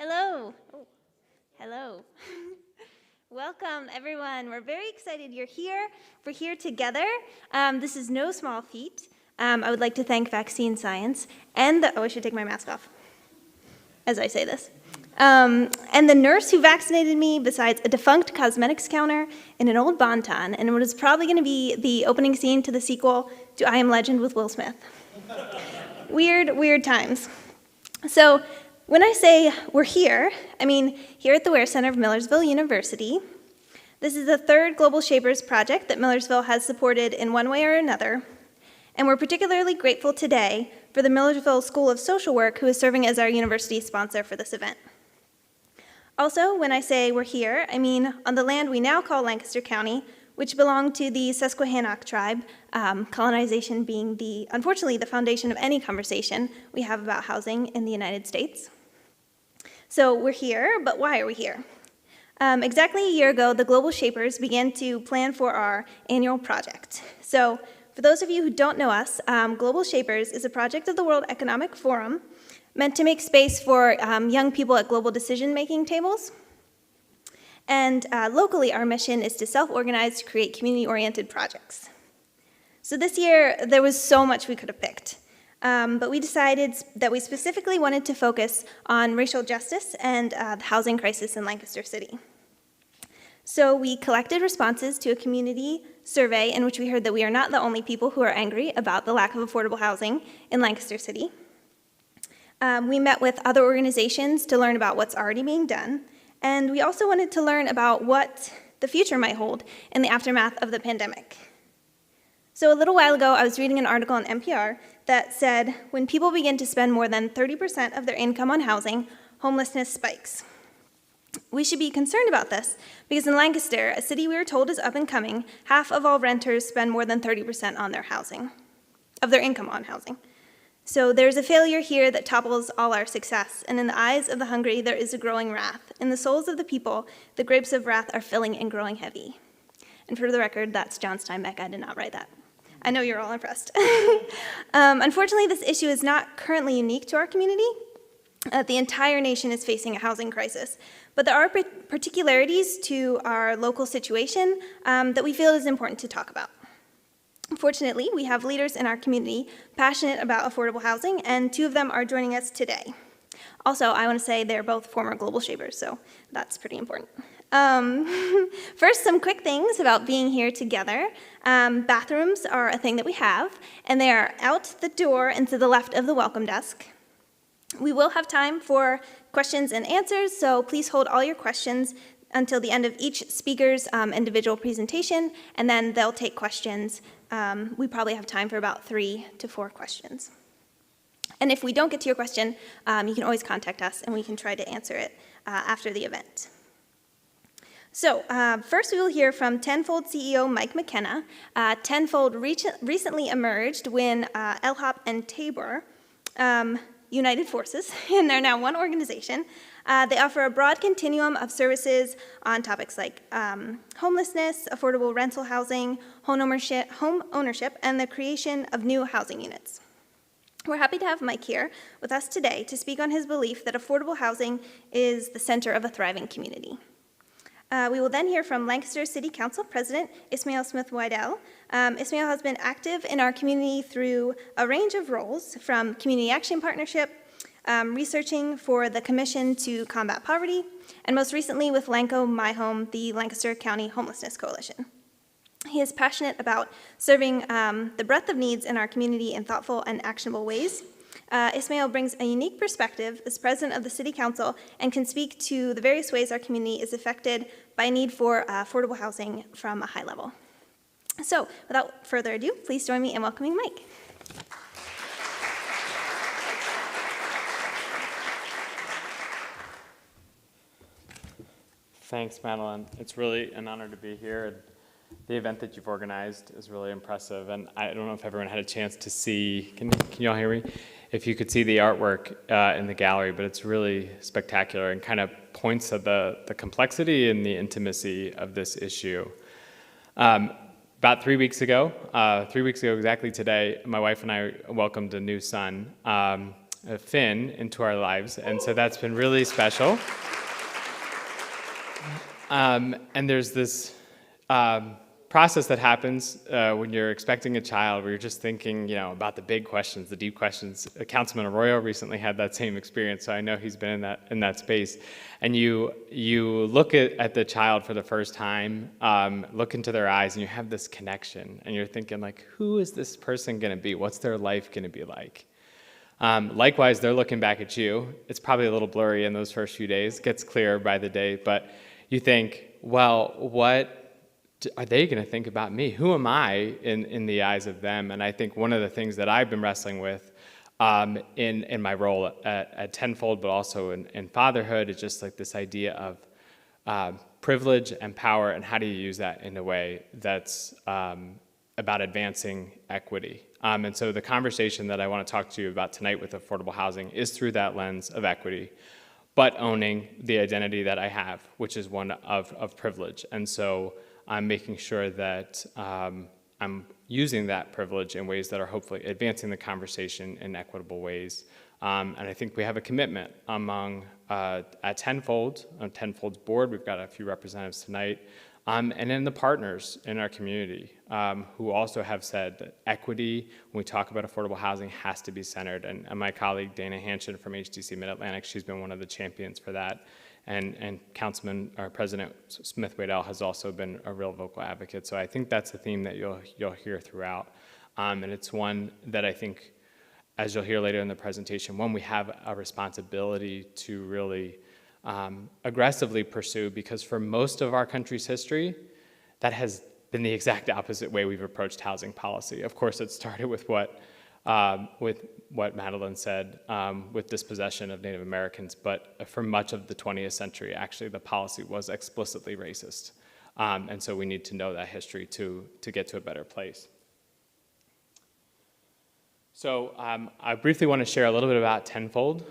Hello. Oh, hello. Welcome, everyone. We're very excited you're here. We're here together. This is no small feat. I would like to thank vaccine science and I should take my mask off as I say this. And the nurse who vaccinated me, besides a defunct cosmetics counter and an old Bon-Ton, and what is probably going to be the opening scene to the sequel to I Am Legend with Will Smith. Weird times. So when I say we're here, I mean here at the Ware Center of Millersville University. This is the third Global Shapers project that Millersville has supported in one way or another. And we're particularly grateful today for the Millersville School of Social Work, who is serving as our university sponsor for this event. Also, when I say we're here, I mean on the land we now call Lancaster County, which belonged to the Susquehannock tribe, colonization being unfortunately, the foundation of any conversation we have about housing in the United States. So we're here, but why are we here? Exactly a year ago, the Global Shapers began to plan for our annual project. So for those of you who don't know us, Global Shapers is a project of the World Economic Forum meant to make space for young people at global decision-making tables. And locally, our mission is to self-organize to create community-oriented projects. So this year, there was so much we could have picked. But we decided that we specifically wanted to focus on racial justice and the housing crisis in Lancaster City. So we collected responses to a community survey in which we heard that we are not the only people who are angry about the lack of affordable housing in Lancaster City. We met with other organizations to learn about what's already being done. And we also wanted to learn about what the future might hold in the aftermath of the pandemic. So a little while ago, I was reading an article on NPR that said, when people begin to spend more than 30% of their income on housing, homelessness spikes. We should be concerned about this because in Lancaster, a city we are told is up and coming, half of all renters spend more than 30% on their income on housing. So there's a failure here that topples all our success, and in the eyes of the hungry, there is a growing wrath. In the souls of the people, the grapes of wrath are filling and growing heavy. And for the record, that's John Steinbeck. I did not write that. I know you're all impressed. Unfortunately, this issue is not currently unique to our community. The entire nation is facing a housing crisis. But there are particularities to our local situation that we feel is important to talk about. Fortunately, we have leaders in our community passionate about affordable housing, and two of them are joining us today. Also, I want to say they're both former Global Shapers, so that's pretty important. First, some quick things about being here together. Bathrooms are a thing that we have, and they are out the door and to the left of the welcome desk. We will have time for questions and answers, so please hold all your questions until the end of each speaker's individual presentation, and then they'll take questions. We probably have time for about 3 to 4 questions. And if we don't get to your question, you can always contact us, and we can try to answer it after the event. So first we will hear from TenFold CEO Mike McKenna. TenFold recently emerged when LHOP and Tabor united forces, and they're now one organization. They offer a broad continuum of services on topics like homelessness, affordable rental housing, home ownership, and the creation of new housing units. We're happy to have Mike here with us today to speak on his belief that affordable housing is the center of a thriving community. We will then hear from Lancaster City Council President Ismail Smith-Wade-El. Ismail has been active in our community through a range of roles, from Community Action Partnership, researching for the Commission to Combat Poverty, and most recently with Lanco My Home, the Lancaster County Homelessness Coalition. He is passionate about serving the breadth of needs in our community in thoughtful and actionable ways. Ismail brings a unique perspective as president of the City Council and can speak to the various ways our community is affected by a need for affordable housing from a high level. So, without further ado, please join me in welcoming Mike. Thanks, Madeline. It's really an honor to be here. The event that you've organized is really impressive, and I don't know if everyone had a chance to see, can you all hear me? If you could see the artwork in the gallery, but it's really spectacular and kind of points to the complexity and the intimacy of this issue. About 3 weeks ago exactly today, my wife and I welcomed a new son. Finn into our lives, and so that's been really special. And there's this process that happens when you're expecting a child, where you're just thinking, about the big questions, the deep questions. Councilman Arroyo recently had that same experience, so I know he's been in that space. And you look at the child for the first time, look into their eyes, and you have this connection, and you're thinking, like, who is this person going to be? What's their life going to be like? Likewise, they're looking back at you. It's probably a little blurry in those first few days, gets clearer by the day, but you think, well, what are they going to think about me? Who am I in the eyes of them? And I think one of the things that I've been wrestling with in my role at TenFold, but also in fatherhood, is just like this idea of privilege and power, and how do you use that in a way that's about advancing equity. And so the conversation that I want to talk to you about tonight with affordable housing is through that lens of equity, but owning the identity that I have, which is one of privilege. And so I'm making sure that I'm using that privilege in ways that are hopefully advancing the conversation in equitable ways. And I think we have a commitment among, at TenFold, on TenFold's board, we've got a few representatives tonight, and then the partners in our community who also have said that equity, when we talk about affordable housing, has to be centered. And my colleague, Dana Hanshin from HDC Mid-Atlantic, she's been one of the champions for that. And Councilman, or President Smith-Wade-El has also been a real vocal advocate. So I think that's a theme that you'll hear throughout. And it's one that I think, as you'll hear later in the presentation, one we have a responsibility to really aggressively pursue, because for most of our country's history, that has been the exact opposite way we've approached housing policy. Of course, it started with what Madeline said, with dispossession of Native Americans, but for much of the 20th century, actually, the policy was explicitly racist. And so we need to know that history to get to a better place. So I briefly want to share a little bit about TenFold.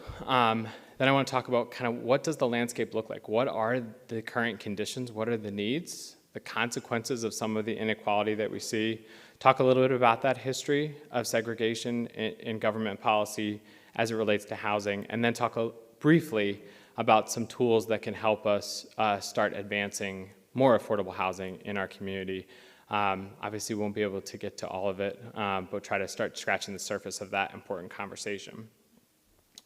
Then I want to talk about kind of what does the landscape look like? What are the current conditions? What are the needs? The consequences of some of the inequality that we see. Talk a little bit about that history of segregation in government policy as it relates to housing, and then talk briefly about some tools that can help us start advancing more affordable housing in our community. Obviously, we won't be able to get to all of it, but try to start scratching the surface of that important conversation.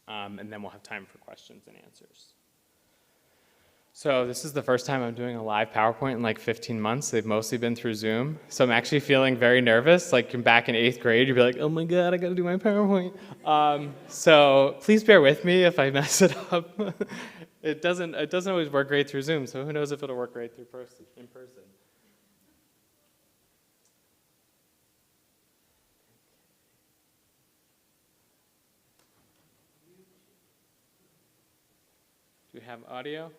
And then we'll have time for questions and answers. So this is the first time I'm doing a live PowerPoint in like 15 months. They've mostly been through Zoom. So I'm actually feeling very nervous. Like back in 8th grade, you'd be like, oh my God, I gotta do my PowerPoint. So please bear with me if I mess it up. It doesn't always work great through Zoom, so who knows if it'll work great in person. Do we have audio?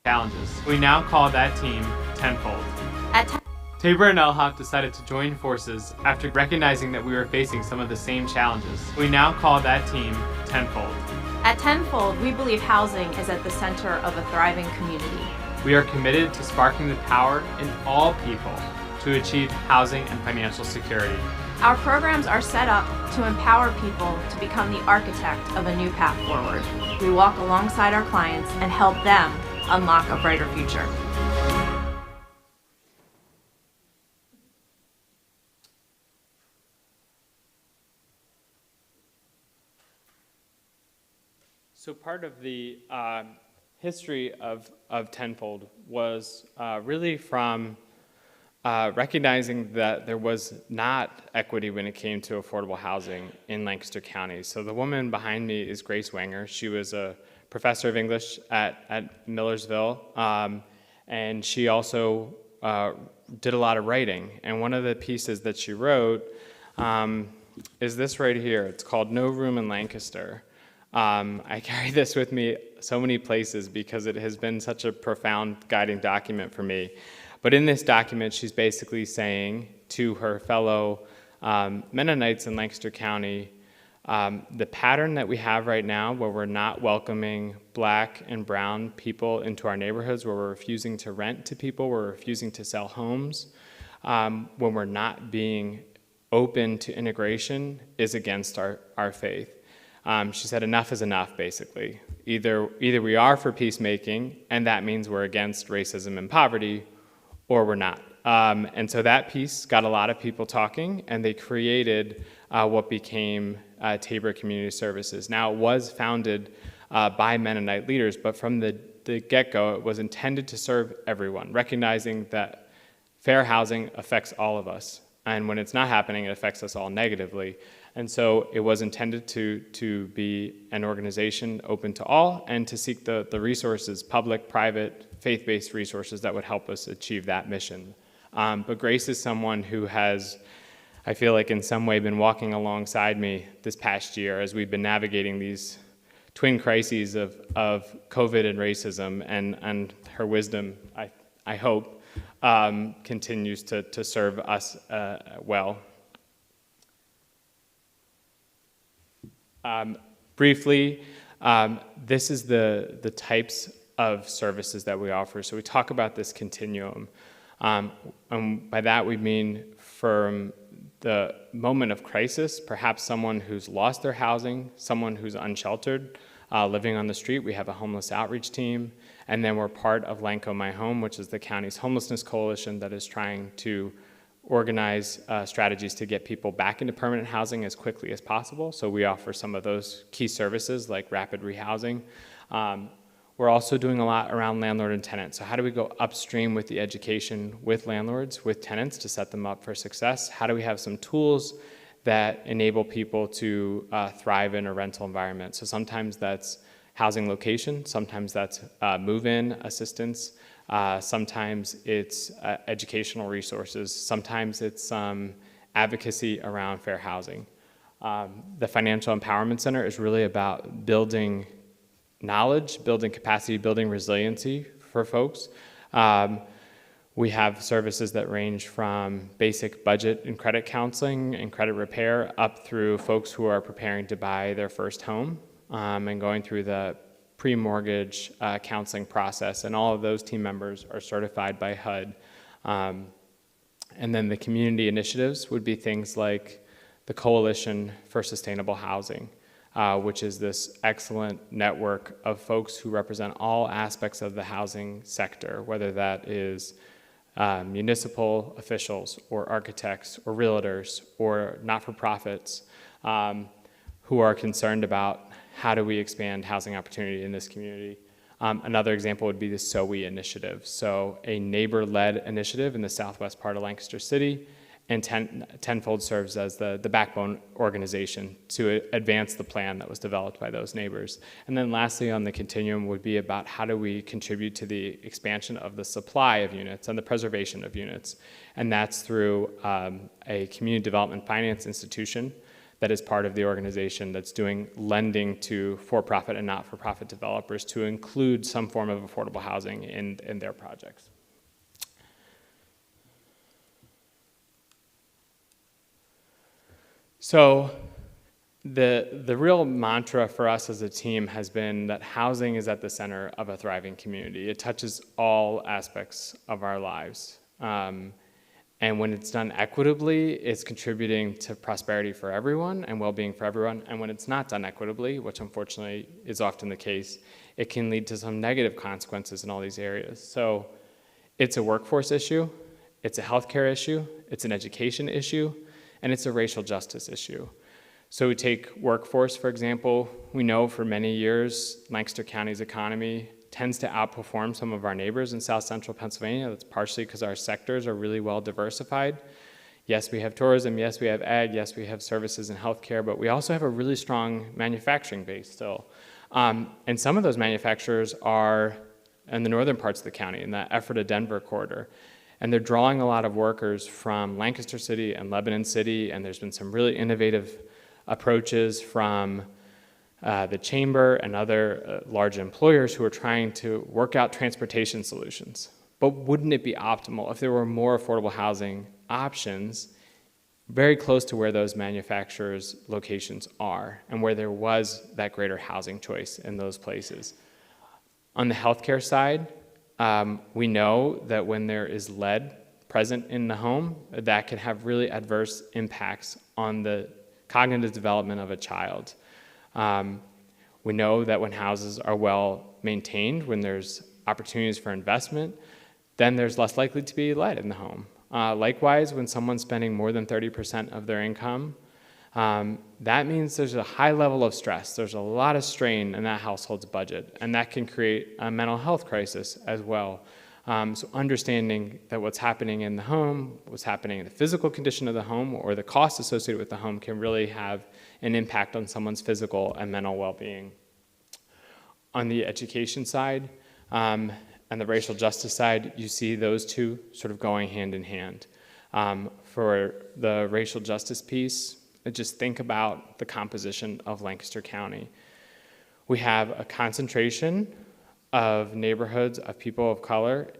Challenges. We now call that team TenFold. Tabor and LHOP decided to join forces after recognizing that we were facing some of the same challenges. We now call that team TenFold. At TenFold, we believe housing is at the center of a thriving community. We are committed to sparking the power in all people to achieve housing and financial security. Our programs are set up to empower people to become the architect of a new path forward. We walk alongside our clients and help them unlock a brighter future. So part of the history of TenFold was really from recognizing that there was not equity when it came to affordable housing in Lancaster County. So the woman behind me is Grace Wenger. She was a professor of English at Millersville, and she also did a lot of writing. And one of the pieces that she wrote is this right here. It's called No Room in Lancaster. I carry this with me so many places because it has been such a profound guiding document for me. But in this document, she's basically saying to her fellow Mennonites in Lancaster County, the pattern that we have right now where we're not welcoming black and brown people into our neighborhoods, where we're refusing to rent to people, we're refusing to sell homes, when we're not being open to integration, is against our faith. She said enough is enough, basically. Either we are for peacemaking, and that means we're against racism and poverty, or we're not. And so that piece got a lot of people talking, and they created what became Tabor Community Services. Now, it was founded by Mennonite leaders, but from the get-go, it was intended to serve everyone, recognizing that fair housing affects all of us. And when it's not happening, it affects us all negatively. And so it was intended to be an organization open to all and to seek the resources, public, private, faith-based resources that would help us achieve that mission. But Grace is someone who has, I feel like in some way, been walking alongside me this past year as we've been navigating these twin crises of COVID and racism, and her wisdom, I hope, continues to serve us well. Briefly, this is the types of services that we offer. So we talk about this continuum. And by that we mean from the moment of crisis, perhaps someone who's lost their housing, someone who's unsheltered, living on the street. We have a homeless outreach team. And then we're part of Lanco My Home, which is the county's homelessness coalition that is trying to organize strategies to get people back into permanent housing as quickly as possible. So we offer some of those key services like rapid rehousing. We're also doing a lot around landlord and tenant. So how do we go upstream with the education with landlords, with tenants to set them up for success? How do we have some tools that enable people to thrive in a rental environment? So sometimes that's housing location, sometimes that's move-in assistance, sometimes it's educational resources, sometimes it's advocacy around fair housing. The Financial Empowerment Center is really about building knowledge, building capacity, building resiliency for folks. We have services that range from basic budget and credit counseling and credit repair up through folks who are preparing to buy their first home and going through the pre-mortgage counseling process. And all of those team members are certified by HUD. And then the community initiatives would be things like the Coalition for Sustainable Housing, which is this excellent network of folks who represent all aspects of the housing sector, whether that is municipal officials or architects or realtors or not-for-profits who are concerned about how do we expand housing opportunity in this community. Another example would be the SOWE initiative, so a neighbor-led initiative in the southwest part of Lancaster City, and TenFold serves as the backbone organization to advance the plan that was developed by those neighbors. And then lastly on the continuum would be about how do we contribute to the expansion of the supply of units and the preservation of units. And that's through a community development finance institution that is part of the organization that's doing lending to for-profit and not-for-profit developers to include some form of affordable housing in their projects. So the real mantra for us as a team has been that housing is at the center of a thriving community. It touches all aspects of our lives. And when it's done equitably, it's contributing to prosperity for everyone and well-being for everyone. And when it's not done equitably, which unfortunately is often the case, it can lead to some negative consequences in all these areas. So it's a workforce issue, it's a healthcare issue, it's an education issue, and it's a racial justice issue. So we take workforce, for example. We know for many years, Lancaster County's economy tends to outperform some of our neighbors in South Central Pennsylvania. That's partially because our sectors are really well diversified. Yes, we have tourism, yes, we have ag, yes, we have services and healthcare, but we also have a really strong manufacturing base still. And some of those manufacturers are in the northern parts of the county, in the Ephrata-Denver corridor. And they're drawing a lot of workers from Lancaster City and Lebanon City, and there's been some really innovative approaches from the chamber and other large employers who are trying to work out transportation solutions. But wouldn't it be optimal if there were more affordable housing options very close to where those manufacturers' locations are and where there was that greater housing choice in those places? On the healthcare side, we know that when there is lead present in the home, that can have really adverse impacts on the cognitive development of a child. We know that when houses are well maintained, when there's opportunities for investment, then there's less likely to be lead in the home. Likewise, when someone's spending more than 30% of their income, that means there's a high level of stress. There's a lot of strain in that household's budget, and that can create a mental health crisis as well. So understanding that what's happening in the home, what's happening in the physical condition of the home, or the cost associated with the home can really have an impact on someone's physical and mental well-being. On the education side and the racial justice side, you see those two sort of going hand in hand. For the racial justice piece, just think about the composition of Lancaster County. We have a concentration of neighborhoods of people of color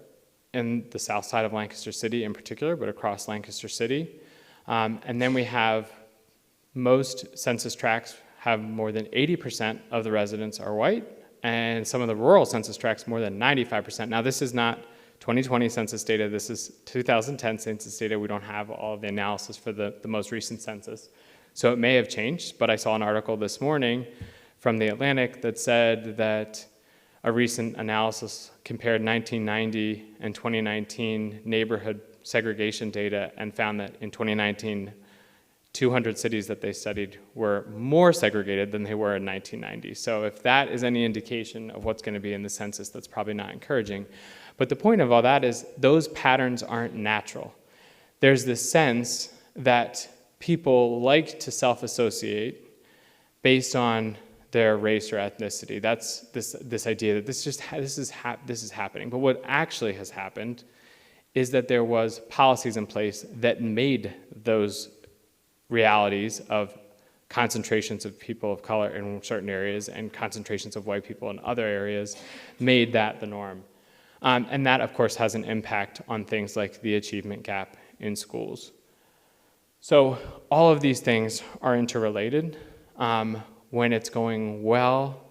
in the south side of Lancaster City in particular, but across Lancaster City. And then we have most census tracts have more than 80% of the residents are white, and some of the rural census tracts more than 95%. Now this is not 2020 census data, this is 2010 census data. We don't have all of the analysis for the most recent census. So it may have changed, but I saw an article this morning from The Atlantic that said that a recent analysis compared 1990 and 2019 neighborhood segregation data and found that in 2019, 200 cities that they studied were more segregated than they were in 1990. So if that is any indication of what's going to be in the census, that's probably not encouraging. But the point of all that is those patterns aren't natural. There's this sense that people like to self-associate based on their race or ethnicity. That's this idea that this is happening. But what actually has happened is that there was policies in place that made those realities of concentrations of people of color in certain areas and concentrations of white people in other areas made that the norm. And that, of course, has an impact on things like the achievement gap in schools. So all of these things are interrelated. When it's going well,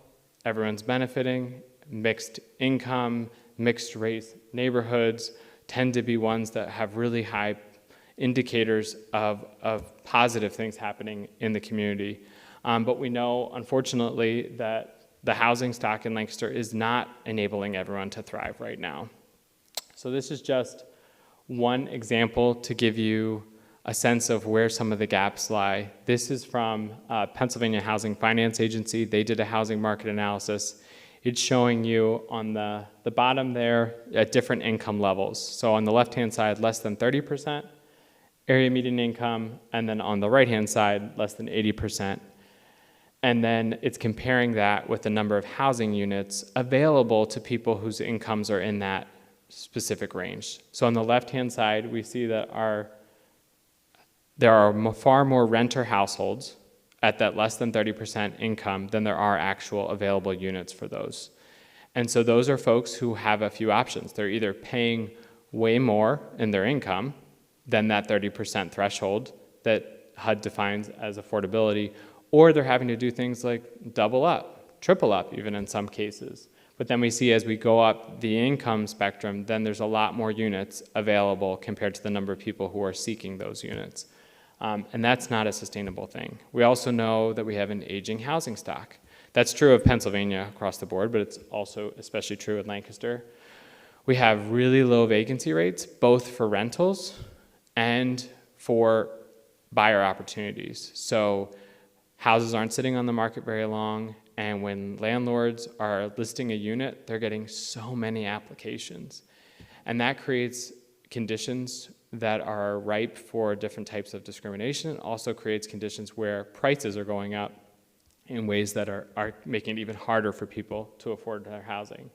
everyone's benefiting. Mixed income, mixed race neighborhoods tend to be ones that have really high indicators of positive things happening in the community. But we know, unfortunately, that the housing stock in Lancaster is not enabling everyone to thrive right now. So this is just one example to give you a sense of where some of the gaps lie. This is from Pennsylvania Housing Finance Agency. They did a housing market analysis. It's showing you on the bottom there at different income levels. So on the left-hand side, less than 30% area median income, and then on the right-hand side, less than 80%. And then it's comparing that with the number of housing units available to people whose incomes are in that specific range. So on the left-hand side, we see that there are far more renter households at that less than 30% income than there are actual available units for those. And so those are folks who have a few options. They're either paying way more in their income than that 30% threshold that HUD defines as affordability, or they're having to do things like double up, triple up even in some cases. But then we see as we go up the income spectrum, then there's a lot more units available compared to the number of people who are seeking those units. And that's not a sustainable thing. We also know that we have an aging housing stock. That's true of Pennsylvania across the board, but it's also especially true in Lancaster. We have really low vacancy rates, both for rentals and for buyer opportunities. So houses aren't sitting on the market very long, and when landlords are listing a unit, they're getting so many applications. And that creates conditions that are ripe for different types of discrimination. It also creates conditions where prices are going up in ways that are making it even harder for people to afford their housing.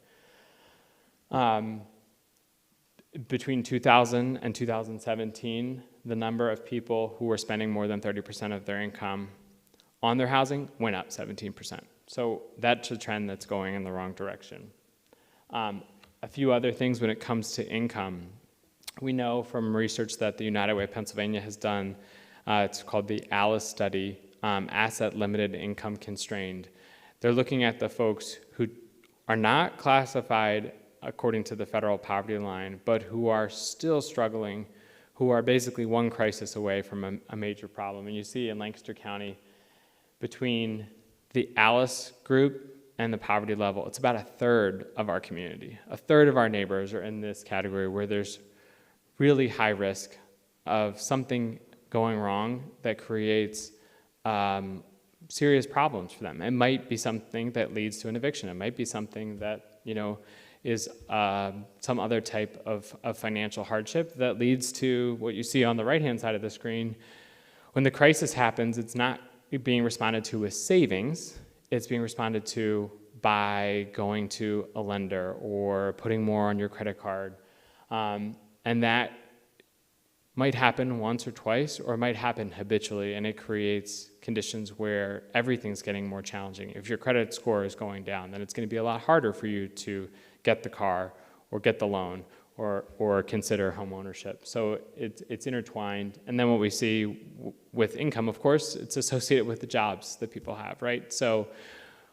Between 2000 and 2017, the number of people who were spending more than 30% of their income on their housing went up 17%. So that's a trend that's going in the wrong direction. A few other things when it comes to income. We know from research that the United Way of Pennsylvania has done, it's called the ALICE study, Asset Limited Income Constrained. They're looking at the folks who are not classified according to the federal poverty line, but who are still struggling, who are basically one crisis away from a major problem. And you see in Lancaster County, between the Alice group and the poverty level, it's about a third of our community. A third of our neighbors are in this category where there's really high risk of something going wrong that creates serious problems for them. It might be something that leads to an eviction. It might be something that, is some other type of financial hardship that leads to what you see on the right-hand side of the screen. When the crisis happens, it's not being responded to with savings. It's being responded to by going to a lender or putting more on your credit card. And that might happen once or twice, or it might happen habitually, and it creates conditions where everything's getting more challenging. If your credit score is going down, then it's going to be a lot harder for you to get the car or get the loan or consider home ownership. So it's intertwined. And then what we see with income, of course, it's associated with the jobs that people have, right? So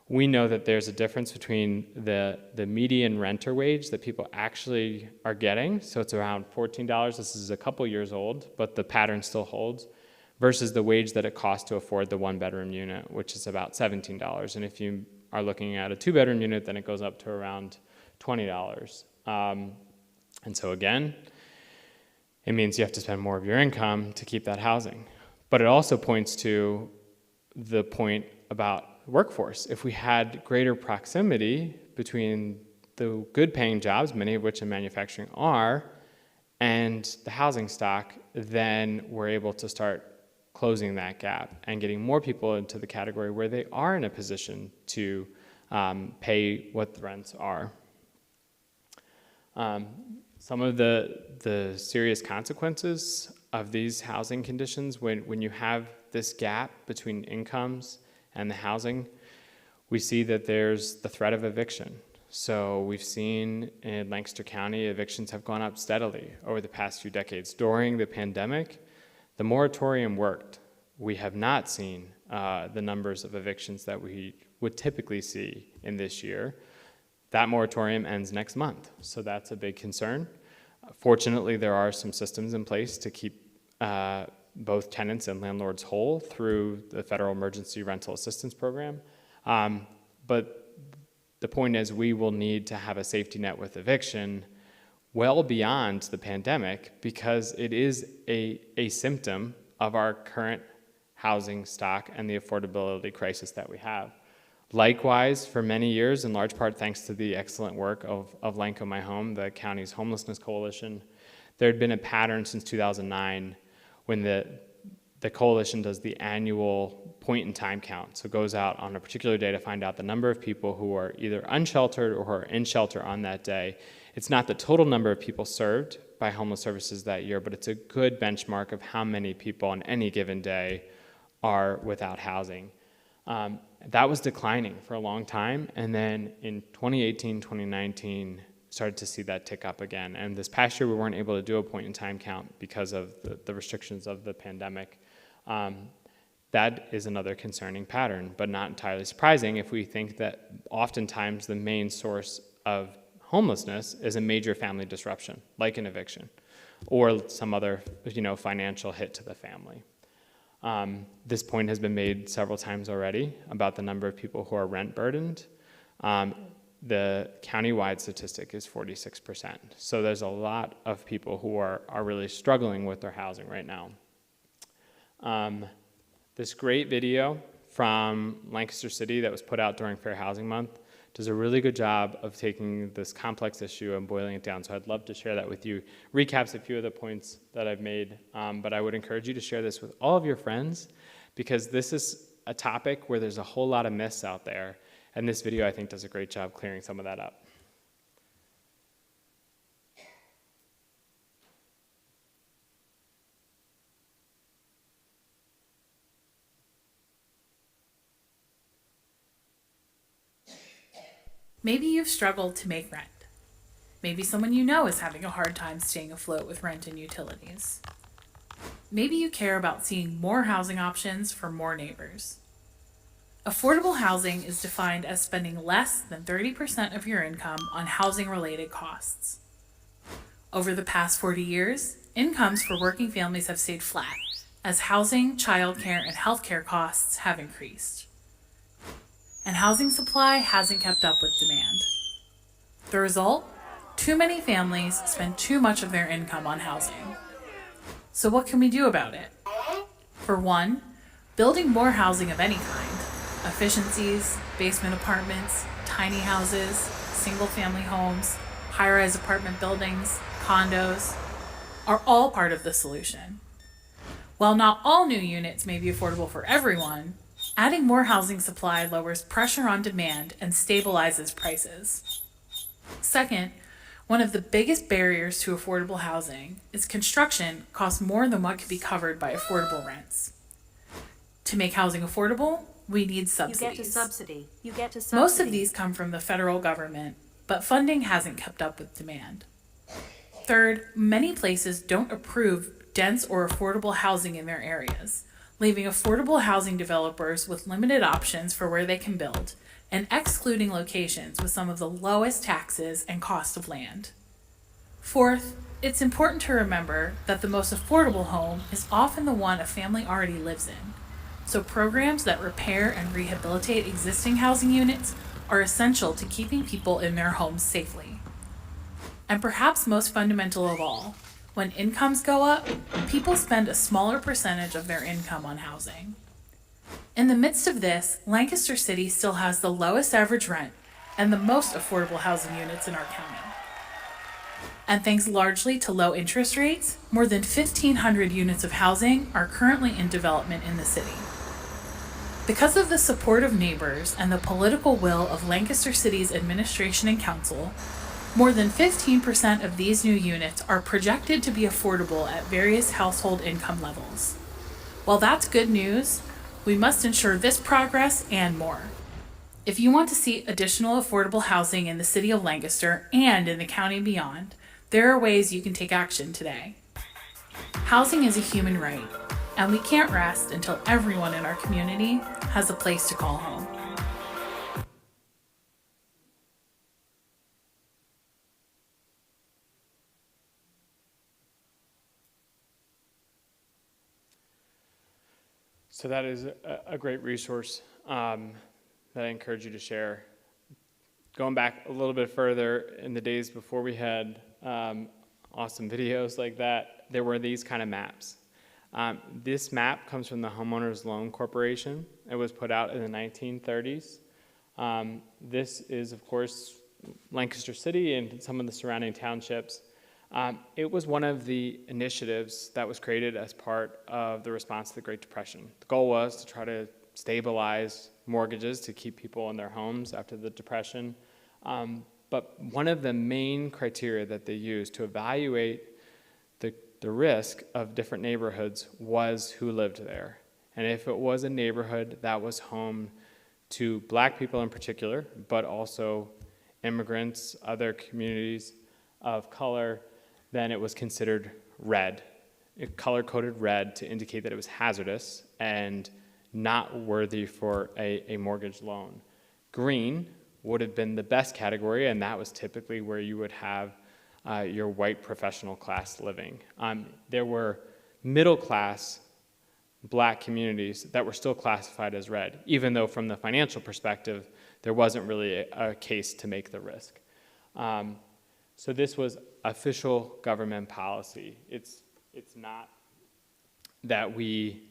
we know that there's a difference between the median renter wage that people actually are getting. So it's around $14. This is a couple years old, but the pattern still holds, versus the wage that it costs to afford the one-bedroom unit, which is about $17. And if you are looking at a two-bedroom unit, then it goes up to around $20. And so again, it means you have to spend more of your income to keep that housing. But it also points to the point about workforce. If we had greater proximity between the good paying jobs, many of which in manufacturing are, and the housing stock, then we're able to start closing that gap and getting more people into the category where they are in a position to pay what the rents are. Some of the serious consequences of these housing conditions, when you have this gap between incomes and the housing, we see that there's the threat of eviction. So we've seen in Lancaster County, evictions have gone up steadily over the past few decades. During the pandemic, the moratorium worked. We have not seen the numbers of evictions that we would typically see in this year. That moratorium ends next month, so that's a big concern. Fortunately, there are some systems in place to keep both tenants and landlords whole through the Federal Emergency Rental Assistance Program. But the point is, we will need to have a safety net with eviction well beyond the pandemic, because it is a symptom of our current housing stock and the affordability crisis that we have. Likewise, for many years, in large part thanks to the excellent work of Lanco My Home, the county's homelessness coalition, there had been a pattern since 2009 when the coalition does the annual point-in-time count. So it goes out on a particular day to find out the number of people who are either unsheltered or who are in shelter on that day. It's not the total number of people served by homeless services that year, but it's a good benchmark of how many people on any given day are without housing. That was declining for a long time, and then in 2018, 2019, started to see that tick up again. And this past year, we weren't able to do a point-in-time count because of the restrictions of the pandemic. That is another concerning pattern, but not entirely surprising if we think that oftentimes the main source of homelessness is a major family disruption, like an eviction, or some other financial hit to the family. This point has been made several times already about the number of people who are rent burdened. The countywide statistic is 46%. So there's a lot of people who are really struggling with their housing right now. This great video from Lancaster City that was put out during Fair Housing Month does a really good job of taking this complex issue and boiling it down. So I'd love to share that with you. Recaps a few of the points that I've made, but I would encourage you to share this with all of your friends, because this is a topic where there's a whole lot of myths out there, and this video, I think, does a great job clearing some of that up. Maybe you've struggled to make rent. Maybe someone you know is having a hard time staying afloat with rent and utilities. Maybe you care about seeing more housing options for more neighbors. Affordable housing is defined as spending less than 30% of your income on housing-related costs. Over the past 40 years, incomes for working families have stayed flat as housing, childcare, and healthcare costs have increased. and housing supply hasn't kept up with demand. The result? Too many families spend too much of their income on housing. So what can we do about it? For one, building more housing of any kind, efficiencies, basement apartments, tiny houses, single-family homes, high-rise apartment buildings, condos, are all part of the solution. While not all new units may be affordable for everyone, adding more housing supply lowers pressure on demand and stabilizes prices. Second, one of the biggest barriers to affordable housing is construction costs more than what could be covered by affordable rents. To make housing affordable, we need subsidies. You get to subsidy. Most of these come from the federal government, but funding hasn't kept up with demand. Third, many places don't approve dense or affordable housing in their areas, leaving affordable housing developers with limited options for where they can build, and excluding locations with some of the lowest taxes and cost of land. Fourth, it's important to remember that the most affordable home is often the one a family already lives in. So programs that repair and rehabilitate existing housing units are essential to keeping people in their homes safely. And perhaps most fundamental of all, when incomes go up, people spend a smaller percentage of their income on housing. In the midst of this, Lancaster City still has the lowest average rent and the most affordable housing units in our county. And thanks largely to low interest rates, more than 1,500 units of housing are currently in development in the city. Because of the support of neighbors and the political will of Lancaster City's administration and council, more than 15% of these new units are projected to be affordable at various household income levels. While that's good news, we must ensure this progress and more. If you want to see additional affordable housing in the city of Lancaster and in the county and beyond, there are ways you can take action today. Housing is a human right, and we can't rest until everyone in our community has a place to call home. So that is a great resource that I encourage you to share. Going back a little bit further, in the days before we had awesome videos like that, there were these kind of maps. This map comes from the Homeowners Loan Corporation. It was put out in the 1930s. This is, of course, Lancaster City and some of the surrounding townships. It was one of the initiatives that was created as part of the response to the Great Depression. The goal was to try to stabilize mortgages to keep people in their homes after the Depression. But one of the main criteria that they used to evaluate the risk of different neighborhoods was who lived there. And if it was a neighborhood that was home to Black people in particular, but also immigrants, other communities of color, then it was considered red, color-coded red, to indicate that it was hazardous and not worthy for a mortgage loan. Green would have been the best category, and that was typically where you would have your white professional class living. There were middle-class Black communities that were still classified as red, even though from the financial perspective, there wasn't really a case to make the risk. So this was official government policy. It's not that we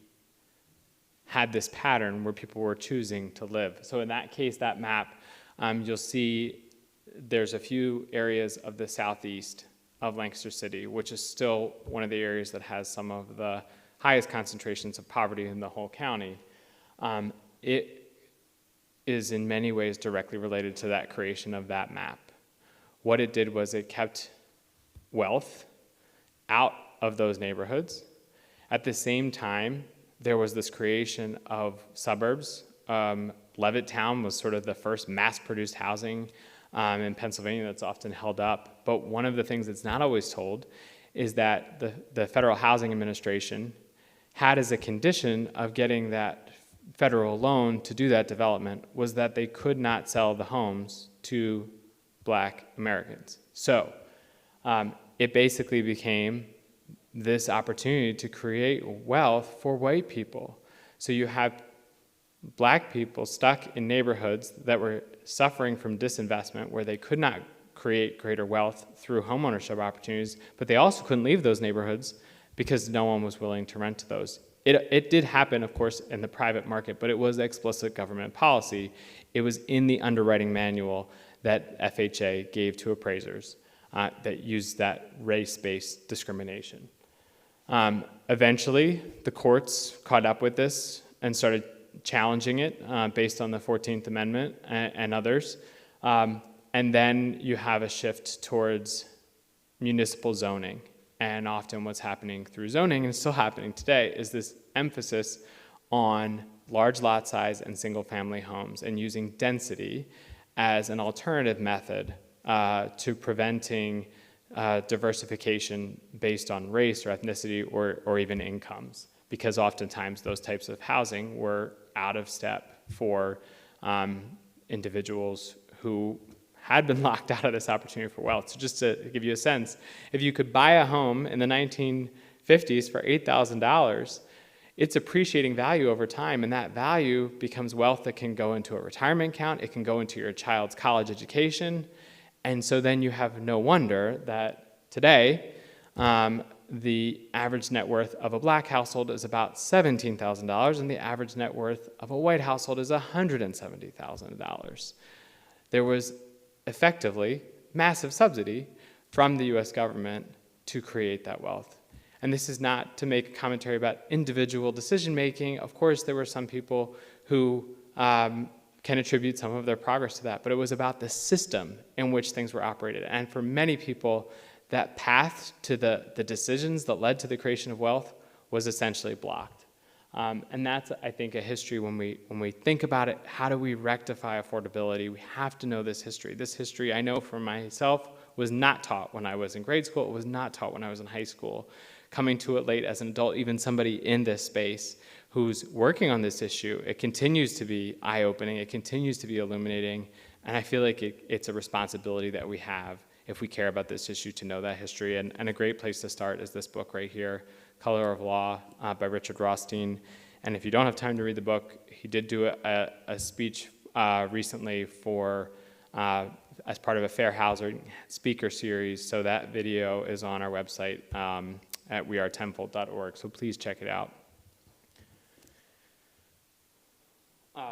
had this pattern where people were choosing to live. So in that case, that map, you'll see there's a few areas of the southeast of Lancaster City, which is still one of the areas that has some of the highest concentrations of poverty in the whole county. It is in many ways directly related to that creation of that map. What it did was it kept wealth out of those neighborhoods. At the same time, there was this creation of suburbs. Levittown was sort of the first mass-produced housing in Pennsylvania that's often held up. But one of the things that's not always told is that the Federal Housing Administration had as a condition of getting that federal loan to do that development was that they could not sell the homes to Black Americans. So it basically became this opportunity to create wealth for white people. So you have Black people stuck in neighborhoods that were suffering from disinvestment, where they could not create greater wealth through homeownership opportunities, but they also couldn't leave those neighborhoods because no one was willing to rent to those. It did happen, of course, in the private market, but it was explicit government policy. It was in the underwriting manual that FHA gave to appraisers that used that race-based discrimination. Eventually, the courts caught up with this and started challenging it based on the 14th Amendment and others. And then you have a shift towards municipal zoning. And often what's happening through zoning, and it's still happening today, is this emphasis on large lot size and single-family homes and using density as an alternative method to preventing diversification based on race or ethnicity or even incomes, because oftentimes those types of housing were out of step for individuals who had been locked out of this opportunity for wealth. So just to give you a sense, if you could buy a home in the 1950s for $8,000, it's appreciating value over time, and that value becomes wealth that can go into a retirement account, it can go into your child's college education, and so then you have no wonder that today, the average net worth of a Black household is about $17,000, and the average net worth of a white household is $170,000. There was effectively massive subsidy from the US government to create that wealth. And this is not to make a commentary about individual decision making. Of course, there were some people who can attribute some of their progress to that, but it was about the system in which things were operated. And for many people, that path to the decisions that led to the creation of wealth was essentially blocked. And that's, I think, a history when we think about it. How do we rectify affordability? We have to know this history. This history, I know for myself, was not taught when I was in grade school. It was not taught when I was in high school. Coming to it late as an adult, even somebody in this space who's working on this issue, it continues to be eye-opening. It continues to be illuminating. And I feel like it's a responsibility that we have if we care about this issue to know that history. And a great place to start is this book right here, Color of Law by Richard Rostein. And if you don't have time to read the book, he did do a speech recently for as part of a fair housing speaker series. So that video is on our website at wearetenfold.org. So please check it out.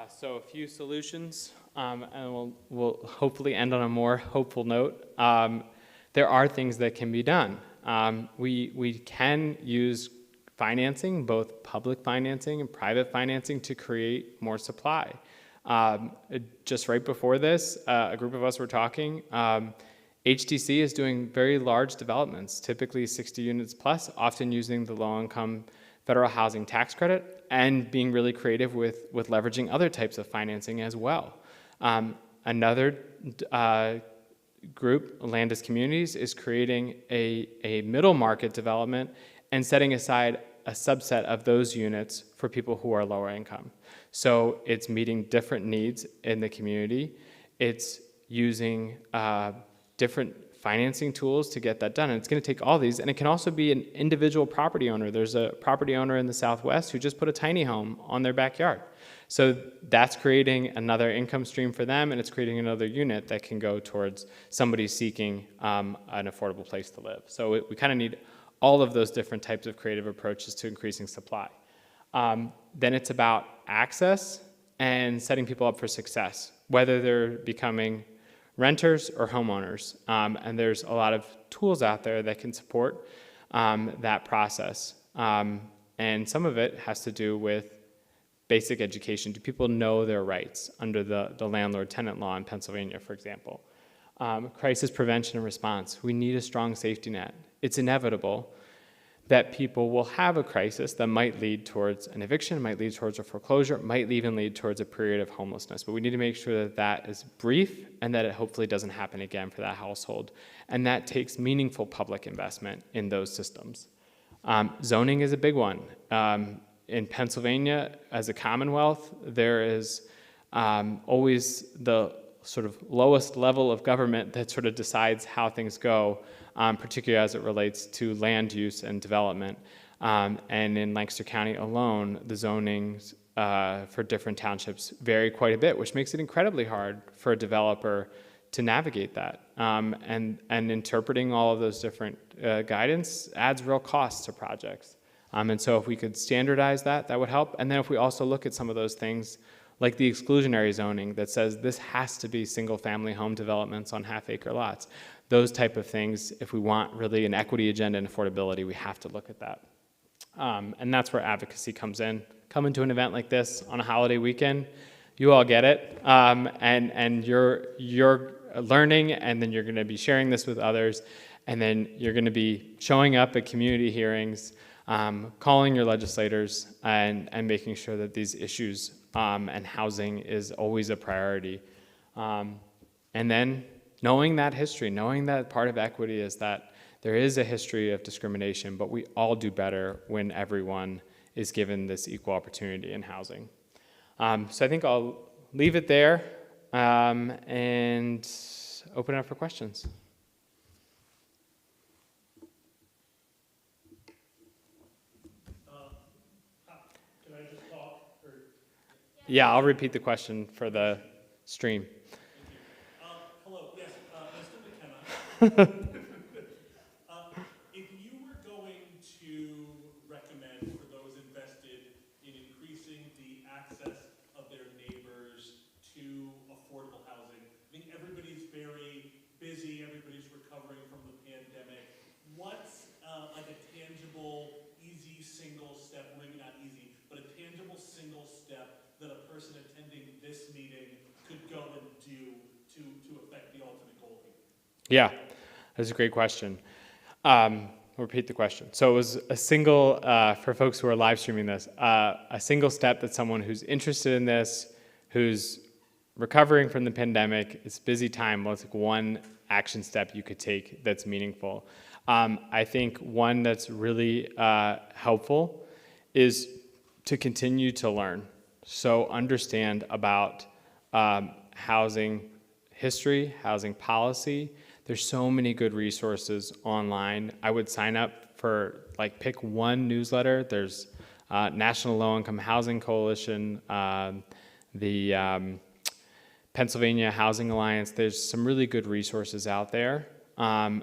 So a few solutions, and we'll hopefully end on a more hopeful note. There are things that can be done. We can use financing, both public financing and private financing, to create more supply. Just right before this, a group of us were talking. HTC is doing very large developments, typically 60 units plus, often using the low-income federal housing tax credit and being really creative with leveraging other types of financing as well. Another group, Landis Communities, is creating a middle market development and setting aside a subset of those units for people who are lower income. So it's meeting different needs in the community. It's using different financing tools to get that done. And it's going to take all these, and it can also be an individual property owner. There's a property owner in the Southwest who just put a tiny home on their backyard. So that's creating another income stream for them, and it's creating another unit that can go towards somebody seeking an affordable place to live. So we kind of need all of those different types of creative approaches to increasing supply. Then it's about access and setting people up for success, whether they're becoming renters or homeowners. And there's a lot of tools out there that can support that process. And some of it has to do with basic education. Do people know their rights under the landlord-tenant law in Pennsylvania, for example? Crisis prevention and response. We need a strong safety net. It's inevitable that people will have a crisis that might lead towards an eviction, might lead towards a foreclosure, might even lead towards a period of homelessness. But we need to make sure that that is brief and that it hopefully doesn't happen again for that household. And that takes meaningful public investment in those systems. Zoning is a big one. In Pennsylvania, as a Commonwealth, there is always the sort of lowest level of government that sort of decides how things go, particularly as it relates to land use and development. And in Lancaster County alone, the zonings for different townships vary quite a bit, which makes it incredibly hard for a developer to navigate that. And interpreting all of those different guidance adds real costs to projects. And so if we could standardize that, that would help. And then if we also look at some of those things, like the exclusionary zoning that says this has to be single-family home developments on half-acre lots, those type of things, if we want really an equity agenda and affordability, we have to look at that. And that's where advocacy comes in. Coming to an event like this on a holiday weekend, you all get it, and you're learning, and then you're going to be sharing this with others, and then you're going to be showing up at community hearings, calling your legislators, and making sure that these issues and housing is always a priority. And then knowing that history, knowing that part of equity is that there is a history of discrimination, but we all do better when everyone is given this equal opportunity in housing. So I think I'll leave it there and open it up for questions. Can I just talk? Or? Yeah, I'll repeat the question for the stream. Hello, yes, Mr. McKenna. If you were going to recommend for those invested in increasing the access of their neighbors to affordable housing, I think everybody's very busy, everybody's recovering from the pandemic. What's like a tangible, easy single step, or maybe not easy, but a tangible single step that a person attending this meeting could go and do to affect the ultimate goal here? Yeah, that's a great question. I'll repeat the question. So it was a single, for folks who are live streaming this, a single step that someone who's interested in this, who's recovering from the pandemic, it's busy time, what's like one action step you could take that's meaningful? I think one that's really helpful is to continue to learn. So understand about housing history, housing policy. There's so many good resources online. I would sign up for, like, pick one newsletter. There's National Low Income Housing Coalition, the Pennsylvania Housing Alliance. There's some really good resources out there.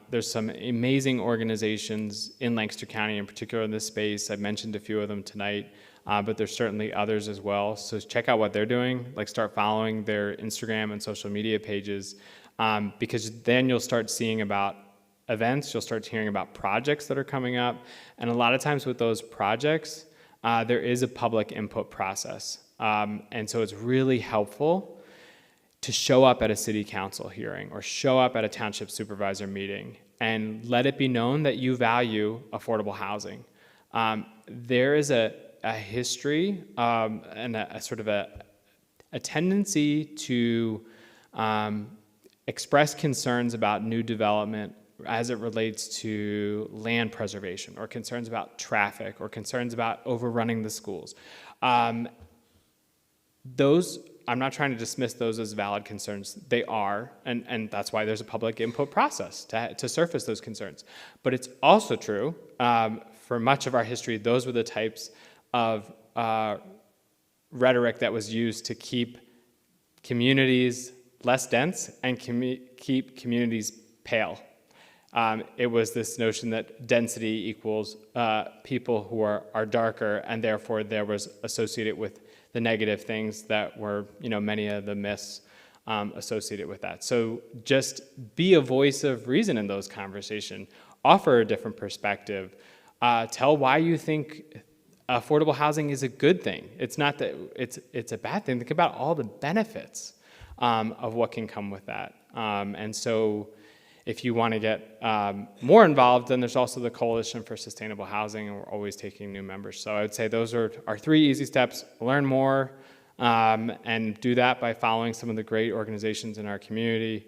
There's some amazing organizations in Lancaster County, in particular in this space. I've mentioned a few of them tonight, but there's certainly others as well. So check out what they're doing, like start following their Instagram and social media pages, because then you'll start seeing about events, you'll start hearing about projects that are coming up. And a lot of times with those projects, there is a public input process. And so it's really helpful to show up at a city council hearing or show up at a township supervisor meeting and let it be known that you value affordable housing. There is a history and a sort of a tendency to express concerns about new development as it relates to land preservation, or concerns about traffic, or concerns about overrunning the schools. Those, I'm not trying to dismiss those as valid concerns. They are, and that's why there's a public input process to surface those concerns. But it's also true, for much of our history, those were the types of rhetoric that was used to keep communities less dense and keep communities pale. It was this notion that density equals people who are darker, and therefore there was associated with the negative things that were, many of the myths associated with that. So just be a voice of reason in those conversations. Offer a different perspective. Tell why you think affordable housing is a good thing. It's not that it's a bad thing. Think about all the benefits of what can come with that. And so if you want to get more involved, then there's also the Coalition for Sustainable Housing, and we're always taking new members. So I would say those are our 3 easy steps. Learn more, and do that by following some of the great organizations in our community.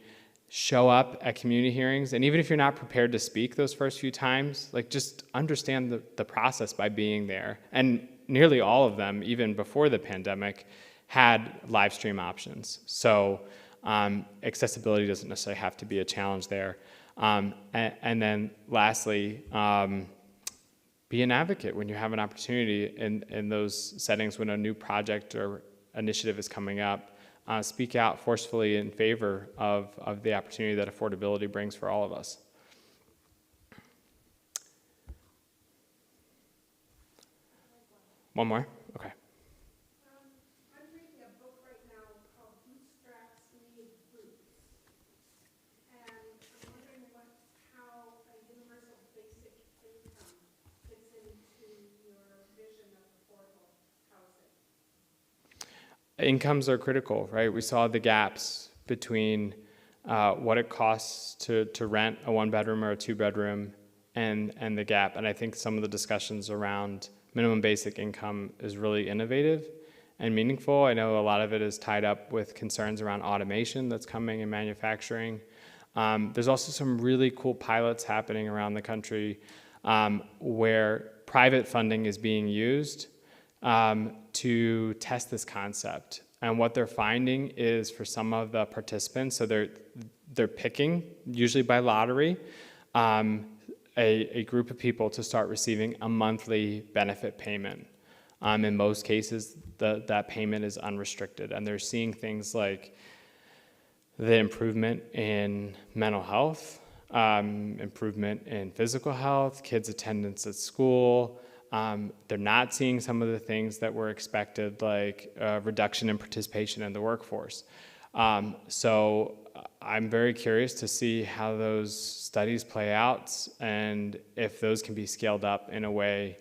Show up at community hearings, and even if you're not prepared to speak those first few times, like, just understand the process by being there. And nearly all of them, even before the pandemic, had live stream options. So accessibility doesn't necessarily have to be a challenge there. And then lastly, be an advocate when you have an opportunity in those settings when a new project or initiative is coming up. Speak out forcefully in favor of the opportunity that affordability brings for all of us. One more? Okay. I'm reading a book right now called Bootstraps Need Boots. And I'm wondering how a universal basic income fits into your vision of affordable housing. Incomes are critical, right? We saw the gaps between what it costs to rent a one-bedroom or a two-bedroom and the gap. And I think some of the discussions around minimum basic income is really innovative and meaningful. I know a lot of it is tied up with concerns around automation that's coming in manufacturing. There's also some really cool pilots happening around the country where private funding is being used to test this concept. And what they're finding is for some of the participants, so they're picking, usually by lottery, a group of people to start receiving a monthly benefit payment. In most cases, that payment is unrestricted, and they're seeing things like the improvement in mental health, improvement in physical health, kids' attendance at school. They're not seeing some of the things that were expected, like reduction in participation in the workforce. So I'm very curious to see how those studies play out and if those can be scaled up in a way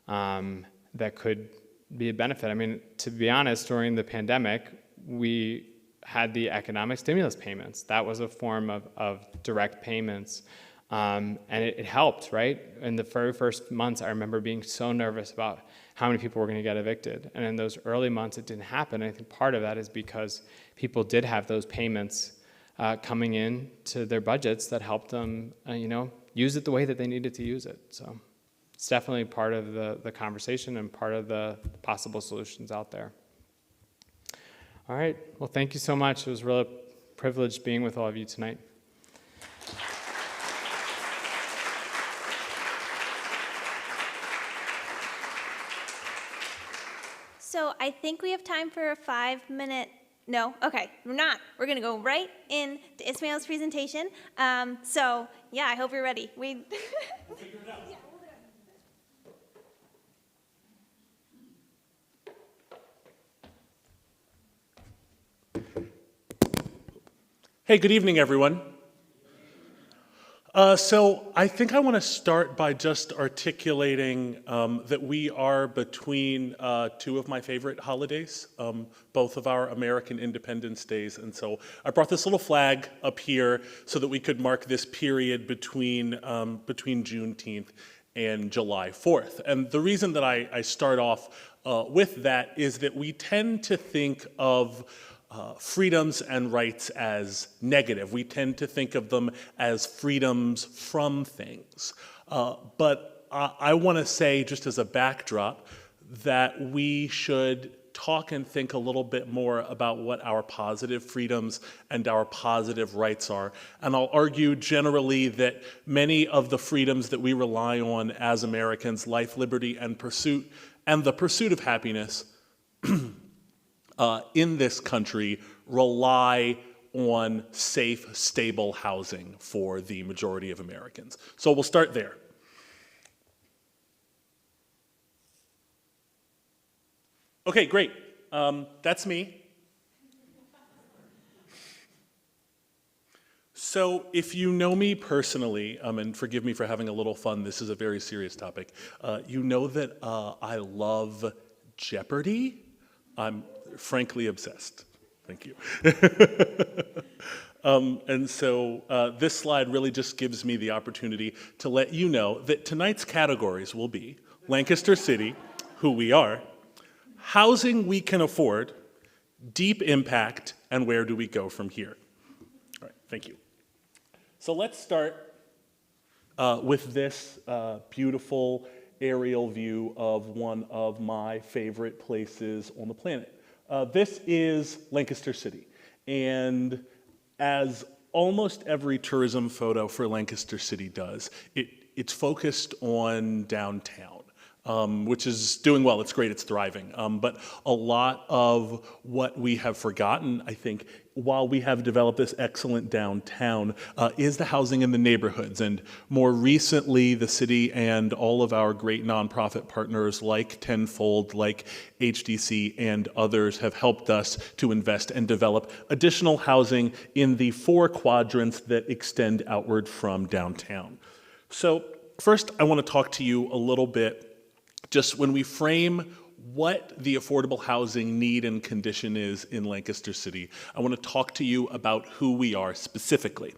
that could be a benefit. I mean, to be honest, during the pandemic, we had the economic stimulus payments. That was a form of direct payments. And it helped, right? In the very first months, I remember being so nervous about how many people were going to get evicted. And in those early months, it didn't happen. And I think part of that is because people did have those payments coming in to their budgets that helped them, use it the way that they needed to use it. So it's definitely part of the conversation and part of the possible solutions out there. All right. Well, thank you so much. It was really a privilege being with all of you tonight. So I think we have time for a 5-minute, no, okay, we're not. We're gonna go right into Ismail's presentation. So yeah, I hope you're ready. We'll figure it out. Yeah, we'll do it. Hey, good evening, everyone. So I think I want to start by just articulating that we are between two of my favorite holidays, both of our American Independence Days. And so I brought this little flag up here so that we could mark this period between Juneteenth and July 4th. And the reason that I start off with that is that we tend to think of freedoms and rights as negative. We tend to think of them as freedoms from things. But I want to say, just as a backdrop, that we should talk and think a little bit more about what our positive freedoms and our positive rights are. And I'll argue generally that many of the freedoms that we rely on as Americans, life, liberty, and the pursuit of happiness, in this country rely on safe, stable housing for the majority of Americans. So we'll start there. Okay, great. That's me. So if you know me personally, and forgive me for having a little fun, this is a very serious topic, you know that I love Jeopardy. I'm frankly obsessed. Thank you. And so this slide really just gives me the opportunity to let you know that tonight's categories will be Lancaster City, who we are, housing we can afford, deep impact, and where do we go from here. All right, thank you. So let's start with this beautiful aerial view of one of my favorite places on the planet. This is Lancaster City, and as almost every tourism photo for Lancaster City does, it's focused on downtown, which is doing well. It's great. It's thriving. But a lot of what we have forgotten, I think, while we have developed this excellent downtown, is the housing in the neighborhoods. And more recently, the city and all of our great nonprofit partners like TenFold, like HDC, and others have helped us to invest and develop additional housing in the 4 quadrants that extend outward from downtown. So first, I want to talk to you a little bit, just when we frame what the affordable housing need and condition is in Lancaster City, I want to talk to you about who we are specifically.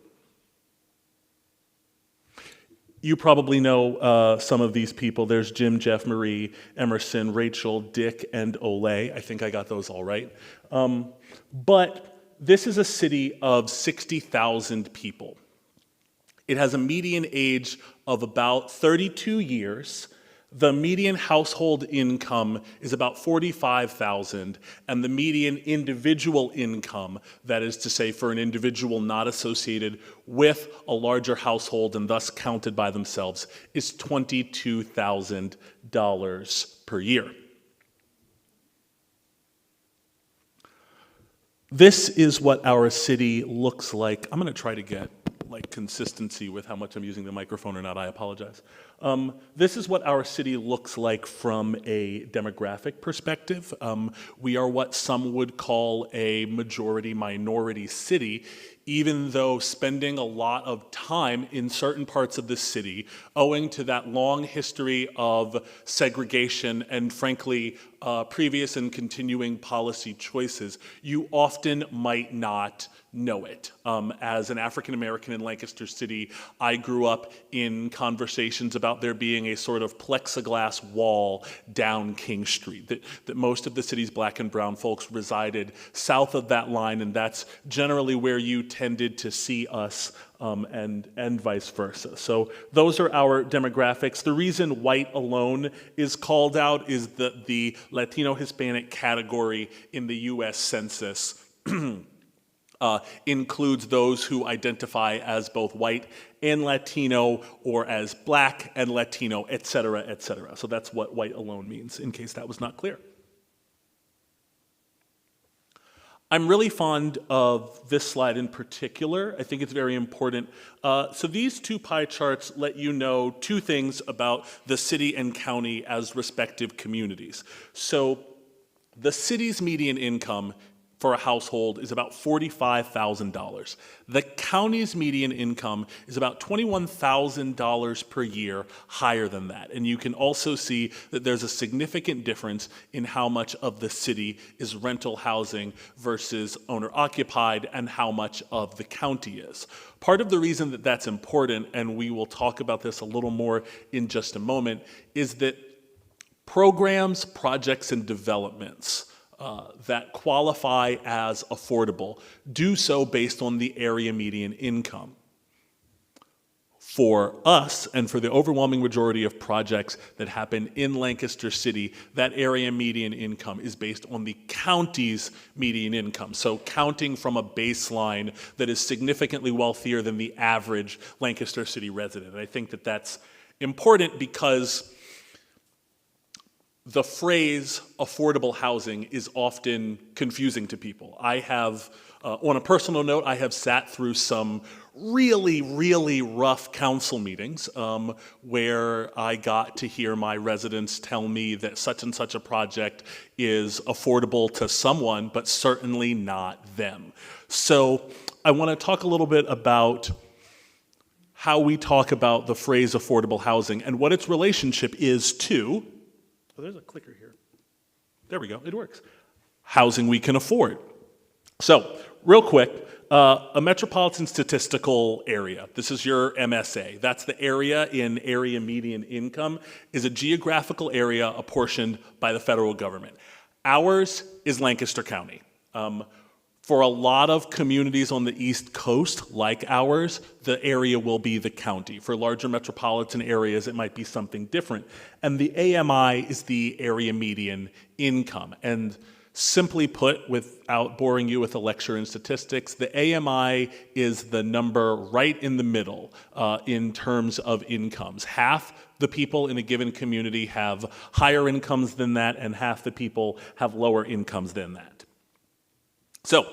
You probably know some of these people. There's Jim, Jeff, Marie, Emerson, Rachel, Dick, and Olay. I think I got those all right. But this is a city of 60,000 people. It has a median age of about 32 years. The median household income is about $45,000, and the median individual income, that is to say for an individual not associated with a larger household and thus counted by themselves, is $22,000 per year. This is what our city looks like. I'm going to try to get consistency with how much I'm using the microphone or not. I apologize. This is what our city looks like from a demographic perspective. We are what some would call a majority-minority city, even though spending a lot of time in certain parts of the city, owing to that long history of segregation and, frankly, previous and continuing policy choices, you often might not know it. As an African American in Lancaster City, I grew up in conversations about there being a sort of plexiglass wall down King Street, that most of the city's black and brown folks resided south of that line, and that's generally where you tended to see us, and vice versa. So those are our demographics. The reason white alone is called out is that the Latino-Hispanic category in the U.S. Census includes those who identify as both white and Latino, or as black and Latino, et cetera, et cetera. So that's what white alone means, in case that was not clear. I'm really fond of this slide in particular. I think it's very important. So these 2 pie charts let you know 2 things about the city and county as respective communities. So the city's median income for a household is about $45,000. The county's median income is about $21,000 per year higher than that. And you can also see that there's a significant difference in how much of the city is rental housing versus owner-occupied and how much of the county is. Part of the reason that that's important, and we will talk about this a little more in just a moment, is that programs, projects, and developments that qualify as affordable do so based on the area median income. For us, and for the overwhelming majority of projects that happen in Lancaster City, that area median income is based on the county's median income. So counting from a baseline that is significantly wealthier than the average Lancaster City resident. And I think that that's important because the phrase affordable housing is often confusing to people. I have, on a personal note, I have sat through some really, really rough council meetings where I got to hear my residents tell me that such and such a project is affordable to someone, but certainly not them. So I want to talk a little bit about how we talk about the phrase affordable housing and what its relationship is to, oh, there's a clicker here. There we go, it works. Housing we can afford. So, real quick, a metropolitan statistical area, this is your MSA, that's the area in area median income, is a geographical area apportioned by the federal government. Ours is Lancaster County. For a lot of communities on the East Coast, like ours, the area will be the county. For larger metropolitan areas, it might be something different. And the AMI is the area median income. And Simply put, without boring you with a lecture in statistics, the AMI is the number right in the middle in terms of incomes. Half the people in a given community have higher incomes than that, and half the people have lower incomes than that. So,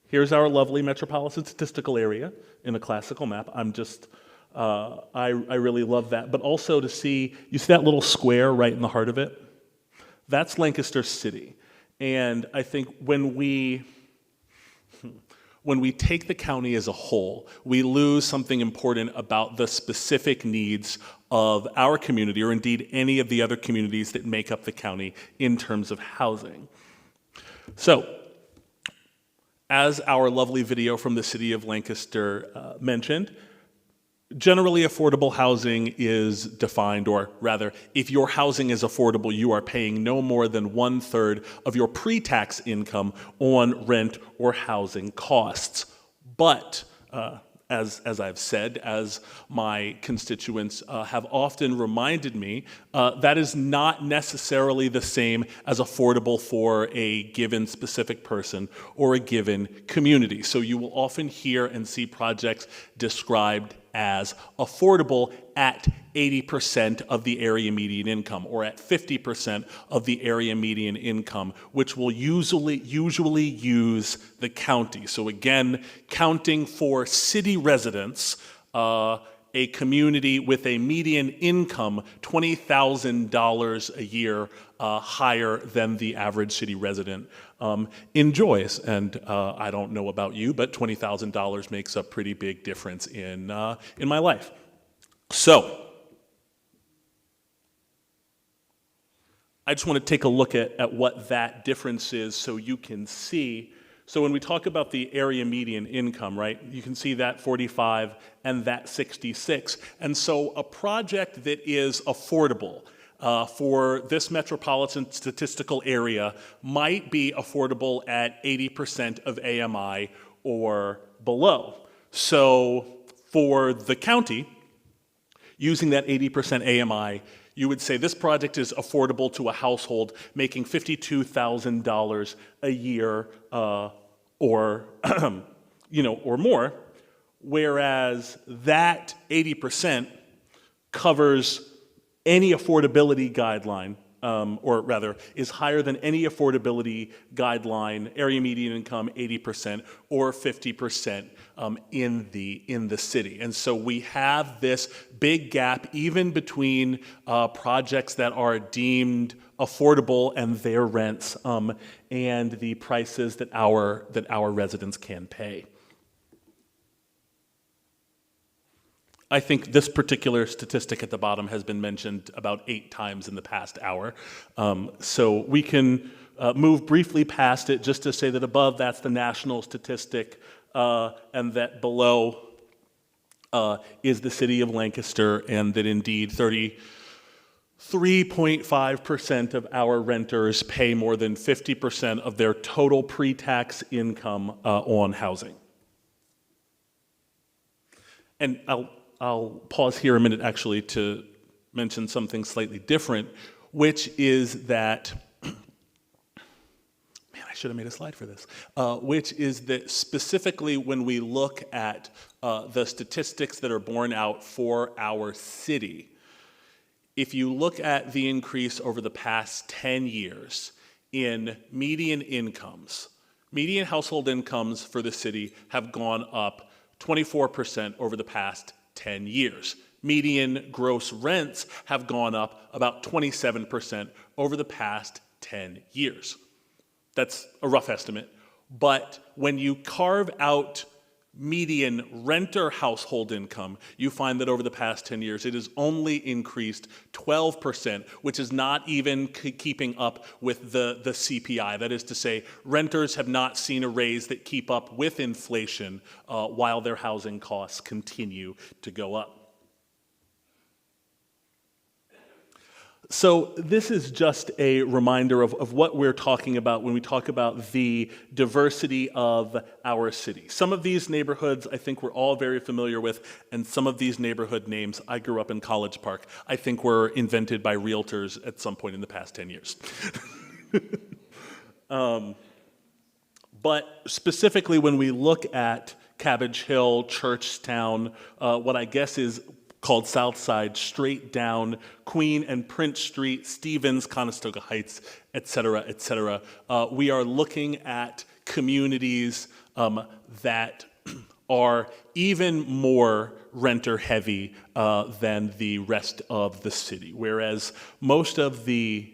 here's our lovely metropolitan statistical area in a classical map. I really love that. But also to see, you see that little square right in the heart of it? That's Lancaster City. And I think when we take the county as a whole, we lose something important about the specific needs of our community, or indeed any of the other communities that make up the county in terms of housing. So, as our lovely video from the city of Lancaster mentioned, generally affordable housing is defined, or rather, if your housing is affordable, you are paying no more than 1/3 of your pre-tax income on rent or housing costs. But, as I've said, as my constituents have often reminded me, that is not necessarily the same as affordable for a given specific person or a given community. So you will often hear and see projects described as affordable at 80% of the area median income, or at 50% of the area median income, which will usually use the county. So again, counting for city residents, a community with a median income $20,000 a year higher than the average city resident enjoys. And I don't know about you, but $20,000 makes a pretty big difference in my life. So, I just want to take a look at what that difference is so you can see. So when we talk about the area median income, right, you can see that 45 and that 66. And so a project that is affordable for this metropolitan statistical area might be affordable at 80% of AMI or below. So for the county, using that 80% AMI, you would say this project is affordable to a household making $52,000 a year or more, whereas that 80% covers any affordability guideline, or rather is higher than any affordability guideline, area median income 80% or 50% in the city. And so we have this big gap even between projects that are deemed affordable and their rents and the prices that our residents can pay. I think this particular statistic at the bottom has been mentioned about 8 times in the past hour. So we can move briefly past it just to say that above that's the national statistic and that below is the city of Lancaster, and that indeed 33.5% of our renters pay more than 50% of their total pre-tax income on housing. And I'll pause here a minute actually to mention something slightly different, which is that, man, I should have made a slide for this, which is that specifically when we look at the statistics that are borne out for our city, if you look at the increase over the past 10 years in median incomes, median household incomes for the city have gone up 24% over the past 10 years. Median gross rents have gone up about 27% over the past 10 years. That's a rough estimate. But when you carve out median renter household income, you find that over the past 10 years, it has only increased 12%, which is not even keeping up with the CPI. That is to say, renters have not seen a raise that keep up with inflation while their housing costs continue to go up. So this is just a reminder of what we're talking about when we talk about the diversity of our city. Some of these neighborhoods I think we're all very familiar with, and some of these neighborhood names, I grew up in College Park, I think were invented by realtors at some point in the past 10 years. But specifically when we look at Cabbage Hill, Churchtown, what I guess is called South Side, straight down Queen and Prince Street, Stevens, Conestoga Heights, et cetera, we are looking at communities that are even more renter heavy than the rest of the city, whereas most of the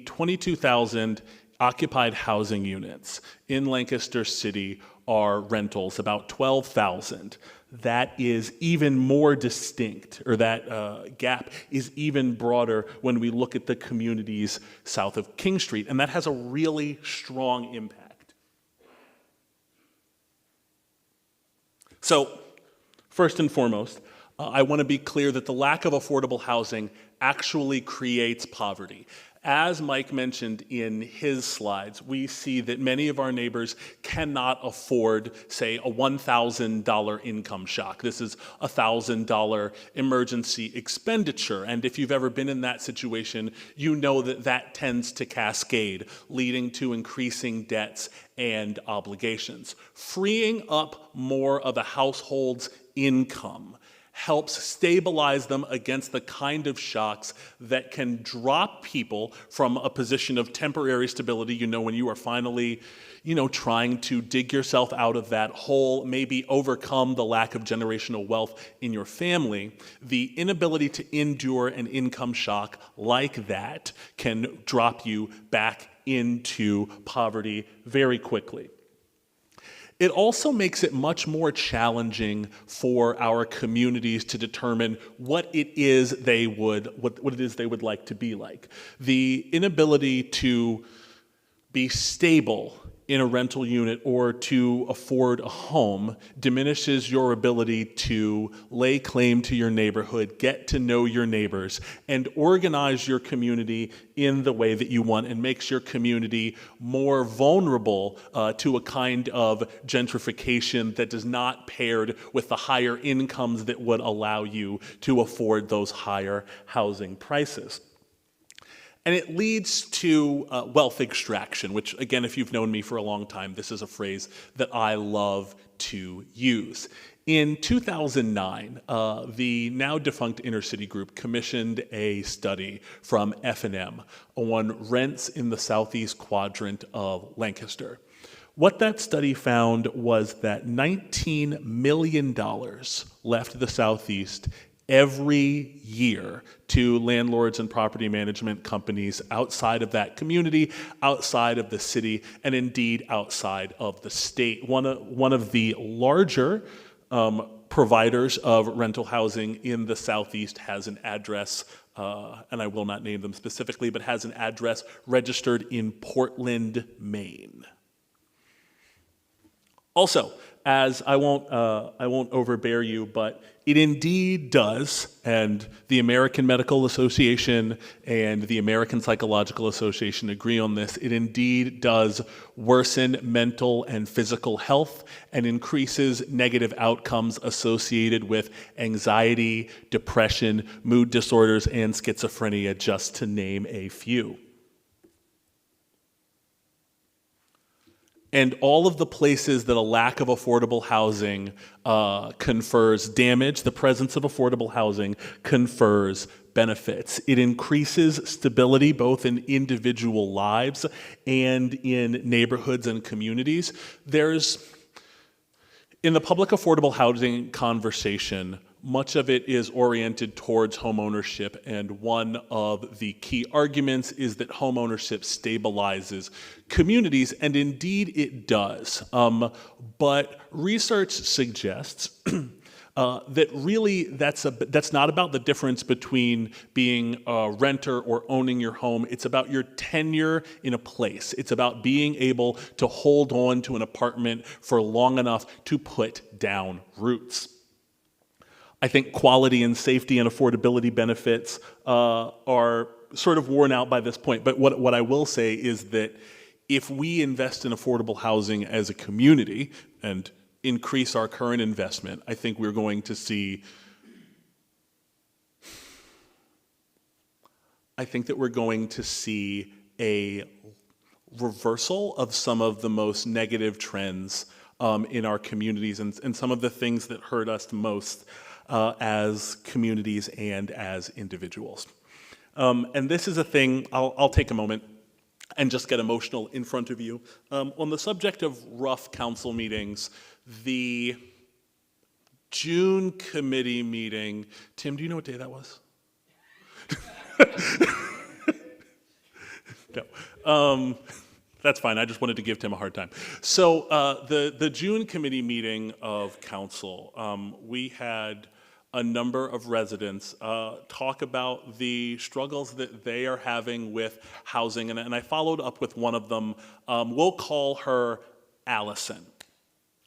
22,000 occupied housing units in Lancaster City are rentals, about 12,000. That is even more distinct, or that gap is even broader when we look at the communities south of King Street, and that has a really strong impact. So, first and foremost, I want to be clear that the lack of affordable housing actually creates poverty. As Mike mentioned in his slides, we see that many of our neighbors cannot afford, say, a $1,000 income shock. This is a $1,000 emergency expenditure, and if you've ever been in that situation, you know that that tends to cascade, leading to increasing debts and obligations. Freeing up more of a household's income helps stabilize them against the kind of shocks that can drop people from a position of temporary stability, when you are finally, trying to dig yourself out of that hole, maybe overcome the lack of generational wealth in your family. The inability to endure an income shock like that can drop you back into poverty very quickly. It also makes it much more challenging for our communities to determine what it is they would like to be like. The inability to be stable in a rental unit or to afford a home diminishes your ability to lay claim to your neighborhood, get to know your neighbors, and organize your community in the way that you want, and makes your community more vulnerable to a kind of gentrification that is not paired with the higher incomes that would allow you to afford those higher housing prices. And it leads to wealth extraction, which, again, if you've known me for a long time, this is a phrase that I love to use. In 2009, the now defunct Inner City Group commissioned a study from F&M on rents in the southeast quadrant of Lancaster. What that study found was that $19 million left the southeast every year to landlords and property management companies outside of that community, outside of the city, and indeed outside of the state. One of the larger providers of rental housing in the southeast has an address, and I will not name them specifically, but has an address registered in Portland, Maine. Also, as I won't overbear you, but it indeed does, and the American Medical Association and the American Psychological Association agree on this, it indeed does worsen mental and physical health and increases negative outcomes associated with anxiety, depression, mood disorders, and schizophrenia, just to name a few. And all of the places that a lack of affordable housing confers damage, the presence of affordable housing confers benefits. It increases stability both in individual lives and in neighborhoods and communities. In the public affordable housing conversation, much of it is oriented towards homeownership, and one of the key arguments is that homeownership stabilizes communities, and indeed it does. But research suggests that really that's not about the difference between being a renter or owning your home. It's about your tenure in a place. It's about being able to hold on to an apartment for long enough to put down roots. I think quality and safety and affordability benefits are sort of worn out by this point. But what I will say is that if we invest in affordable housing as a community and increase our current investment, I think we're going to see I think that we're going to see a reversal of some of the most negative trends in our communities and some of the things that hurt us most as communities and as individuals. And this is a thing, I'll take a moment and just get emotional in front of you. On the subject of rough council meetings, the June committee meeting, Tim, do you know what day that was? No. That's fine, I just wanted to give Tim a hard time. So the June committee meeting of council, we had a number of residents talk about the struggles that they are having with housing, and I followed up with one of them. We'll call her Allison.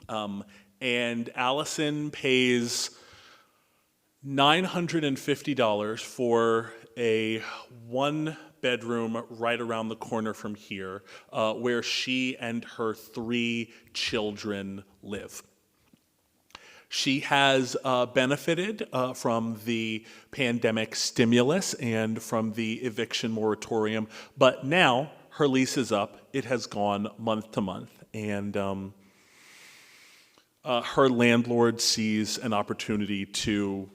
And Allison pays $950 for a one-bedroom right around the corner from here, where she and her 3 children live. She has benefited from the pandemic stimulus and from the eviction moratorium, but now her lease is up. It has gone month to month, and her landlord sees an opportunity to,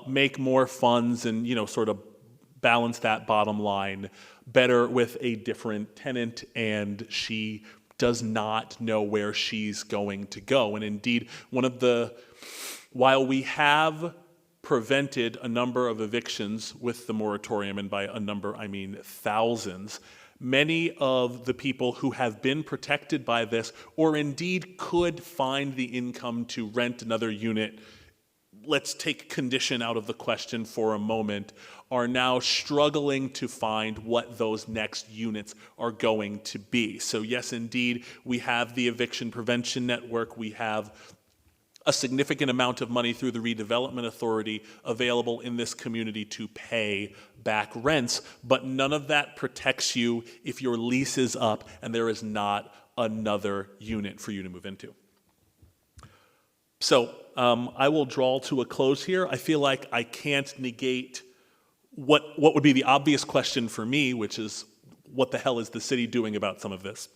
make more funds and, sort of balance that bottom line better with a different tenant, and she does not know where she's going to go. And indeed, while we have prevented a number of evictions with the moratorium, and by a number I mean thousands, many of the people who have been protected by this, or indeed could find the income to rent another unit, let's take condition out of the question for a moment, are now struggling to find what those next units are going to be. So yes, indeed, we have the Eviction Prevention Network. We have a significant amount of money through the Redevelopment Authority available in this community to pay back rents, but none of that protects you if your lease is up and there is not another unit for you to move into. So I will draw to a close here. I feel like I can't negate what would be the obvious question for me, which is, what the hell is the city doing about some of this?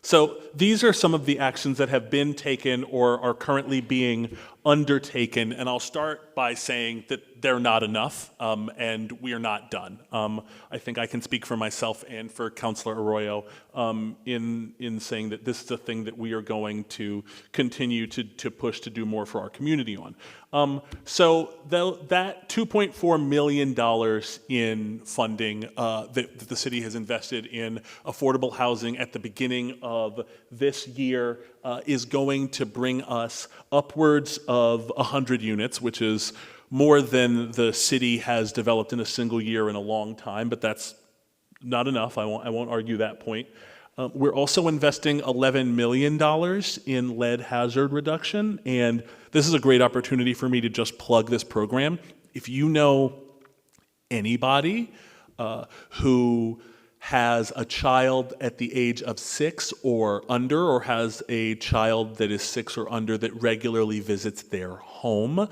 So these are some of the actions that have been taken or are currently being undertaken, and I'll start by saying that they're not enough, and we are not done. I think I can speak for myself and for Councilor Arroyo in saying that this is a thing that we are going to continue to push to do more for our community on. So that $2.4 million in funding that the city has invested in affordable housing at the beginning of this year is going to bring us upwards of 100 units, which is more than the city has developed in a single year in a long time, but that's not enough. I won't argue that point. We're also investing $11 million in lead hazard reduction, and this is a great opportunity for me to just plug this program. If you know anybody who has a child at the age of 6 or under, or has a child that is 6 or under that regularly visits their home,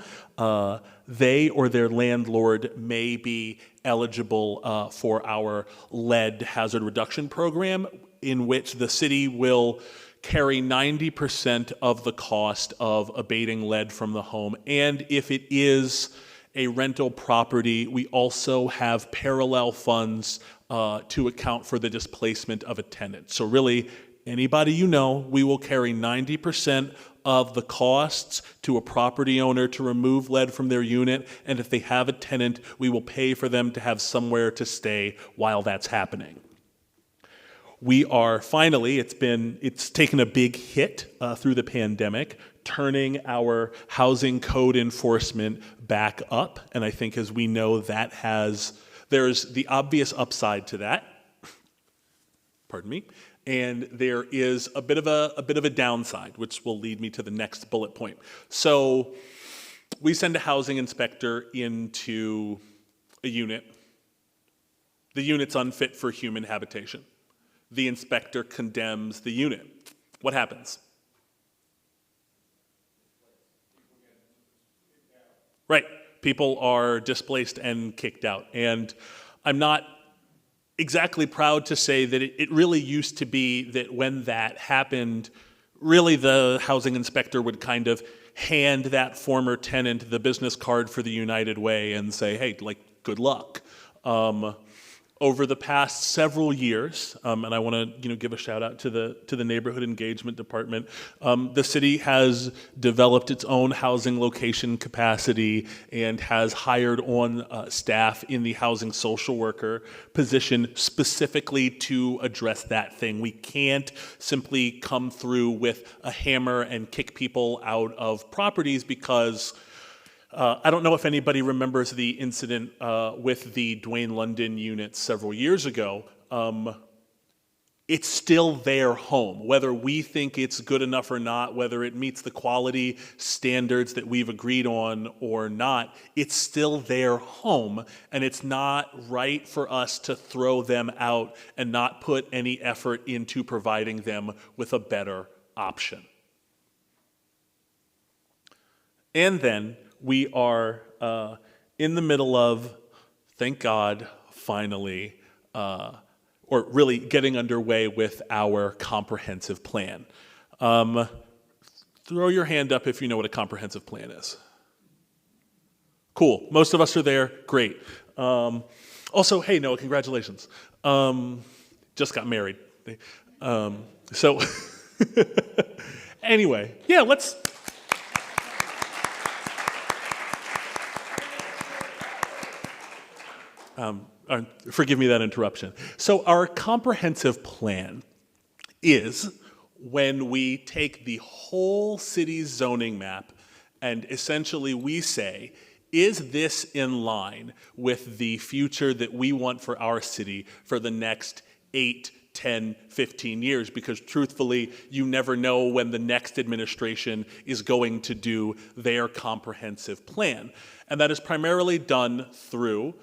they or their landlord may be eligible for our lead hazard reduction program, in which the city will carry 90% of the cost of abating lead from the home. And if it is a rental property, we also have parallel funds to account for the displacement of a tenant. So really, anybody you know, we will carry 90% of the costs to a property owner to remove lead from their unit, and if they have a tenant, we will pay for them to have somewhere to stay while that's happening. We are finally, it's taken a big hit through the pandemic, turning our housing code enforcement back up, and I think, as we know, there's the obvious upside to that, pardon me, and there is a bit of a downside, which will lead me to the next bullet point. So we send a housing inspector into a unit. The unit's unfit for human habitation. The inspector condemns the unit. What happens? Right. People are displaced and kicked out. And I'm not exactly proud to say that it really used to be that when that happened, really the housing inspector would kind of hand that former tenant the business card for the United Way and say, hey, like, good luck. Over the past several years, and I want to give a shout out to the neighborhood engagement department, the city has developed its own housing location capacity and has hired on staff in the housing social worker position specifically to address that thing. We can't simply come through with a hammer and kick people out of properties because I don't know if anybody remembers the incident with the Dwayne London units several years ago. It's still their home, whether we think it's good enough or not, whether it meets the quality standards that we've agreed on or not, it's still their home, and it's not right for us to throw them out and not put any effort into providing them with a better option. And then we are in the middle of, thank God, finally, or really getting underway with our comprehensive plan. Throw your hand up if you know what a comprehensive plan is. Cool. Most of us are there. Great. Also, hey, Noah, congratulations. Just got married. So anyway, yeah, let's... forgive me that interruption. So our comprehensive plan is when we take the whole city's zoning map and essentially we say, is this in line with the future that we want for our city for the next 8, 10, 15 years? Because truthfully, you never know when the next administration is going to do their comprehensive plan. And that is primarily done through,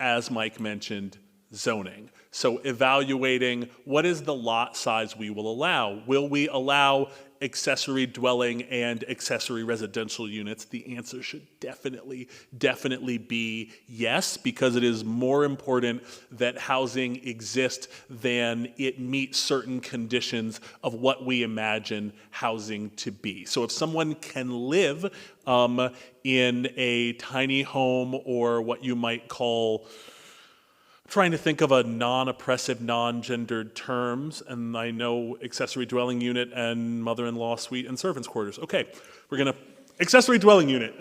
as Mike mentioned, zoning. So evaluating what is the lot size we will allow. Will we allow accessory dwelling and accessory residential units? The answer should definitely be yes, because it is more important that housing exist than it meet certain conditions of what we imagine housing to be. So if someone can live in a tiny home or what you might call, trying to think of a non-oppressive, non-gendered terms, and I know accessory dwelling unit and mother-in-law suite and servants' quarters. Okay, we're gonna, accessory dwelling unit.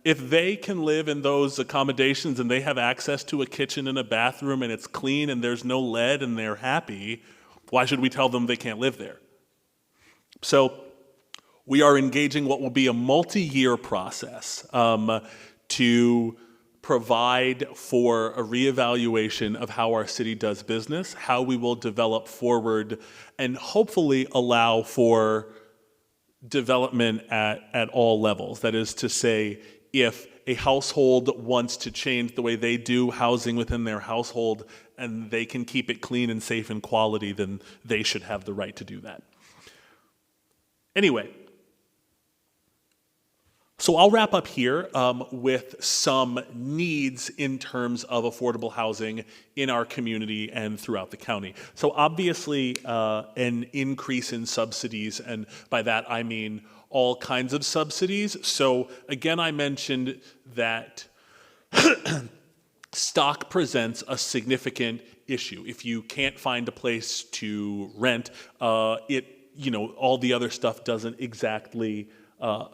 If they can live in those accommodations and they have access to a kitchen and a bathroom and it's clean and there's no lead and they're happy, why should we tell them they can't live there? So we are engaging what will be a multi-year process to provide for a reevaluation of how our city does business, how we will develop forward, and hopefully allow for development at all levels. That is to say, if a household wants to change the way they do housing within their household and they can keep it clean and safe and quality, then they should have the right to do that. Anyway, so I'll wrap up here with some needs in terms of affordable housing in our community and throughout the county. So obviously an increase in subsidies, and by that I mean all kinds of subsidies. So again, I mentioned that stock presents a significant issue. If you can't find a place to rent, all the other stuff doesn't exactly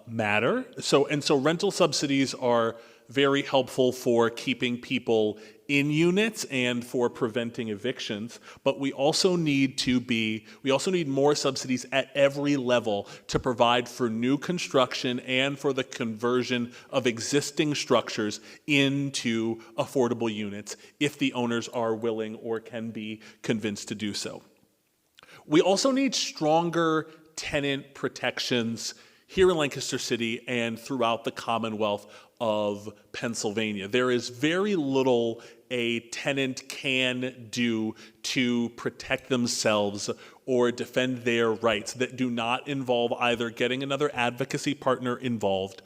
matter. So rental subsidies are very helpful for keeping people in units and for preventing evictions, but we also need more subsidies at every level to provide for new construction and for the conversion of existing structures into affordable units if the owners are willing or can be convinced to do so. We also need stronger tenant protections here in Lancaster City and throughout the Commonwealth of Pennsylvania. There is very little a tenant can do to protect themselves or defend their rights that do not involve either getting another advocacy partner involved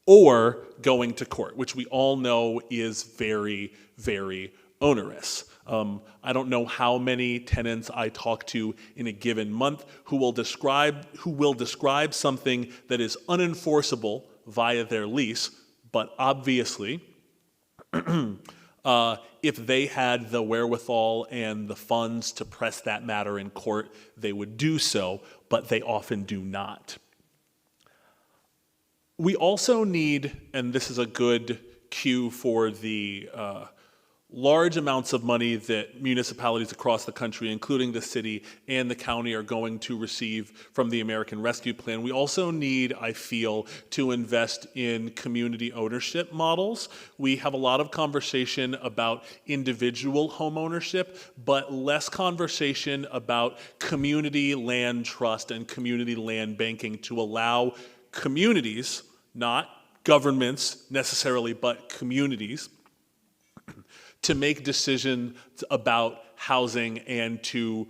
or going to court, which we all know is very, very onerous. I don't know how many tenants I talk to in a given month who will describe something that is unenforceable via their lease, but obviously, if they had the wherewithal and the funds to press that matter in court, they would do so, but they often do not. We also need, and this is a good cue for the large amounts of money that municipalities across the country, including the city and the county, are going to receive from the American Rescue Plan. We also need, I feel, to invest in community ownership models. We have a lot of conversation about individual home ownership, but less conversation about community land trust and community land banking to allow communities, not governments necessarily, but communities, to make decisions about housing and to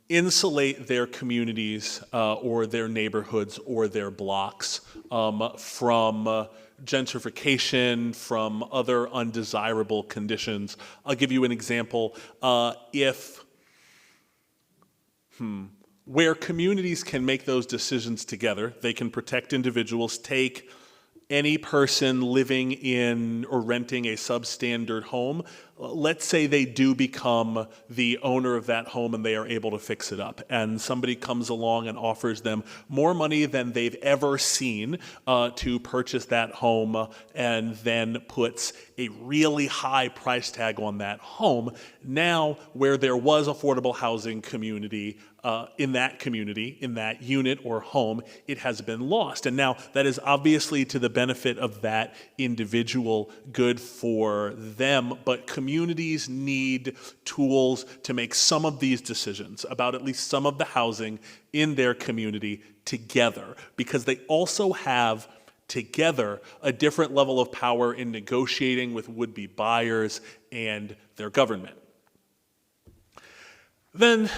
insulate their communities or their neighborhoods or their blocks from gentrification, from other undesirable conditions. I'll give you an example. Where communities can make those decisions together, they can protect individuals, take any person living in or renting a substandard home, let's say they do become the owner of that home and they are able to fix it up, and somebody comes along and offers them more money than they've ever seen to purchase that home, and then puts a really high price tag on that home. Now, where there was affordable housing community, in that unit or home, it has been lost. And now that is obviously to the benefit of that individual, good for them, but communities need tools to make some of these decisions about at least some of the housing in their community together, because they also have together a different level of power in negotiating with would-be buyers and their government. Then,